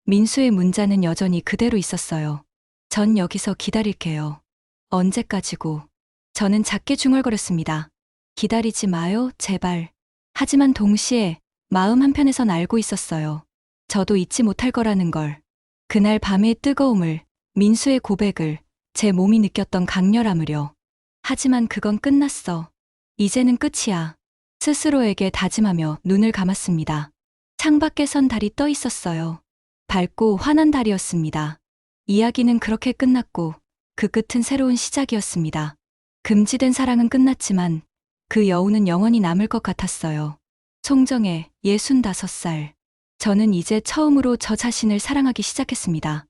민수의 문자는 여전히 그대로 있었어요. 전 여기서 기다릴게요. 언제까지고. 저는 작게 중얼거렸습니다. 기다리지 마요, 제발. 하지만 동시에 마음 한편에선 알고 있었어요. 저도 잊지 못할 거라는 걸. 그날 밤의 뜨거움을, 민수의 고백을, 제 몸이 느꼈던 강렬함을요. 하지만 그건 끝났어. 이제는 끝이야. 스스로에게 다짐하며 눈을 감았습니다. 창밖에 선 달이 떠 있었어요. 밝고 환한 달이었습니다. 이야기는 그렇게 끝났고 그 끝은 새로운 시작이었습니다. 금지된 사랑은 끝났지만 그 여운은 영원히 남을 것 같았어요. 송정의 65살. 저는 이제 처음으로 저 자신을 사랑하기 시작했습니다.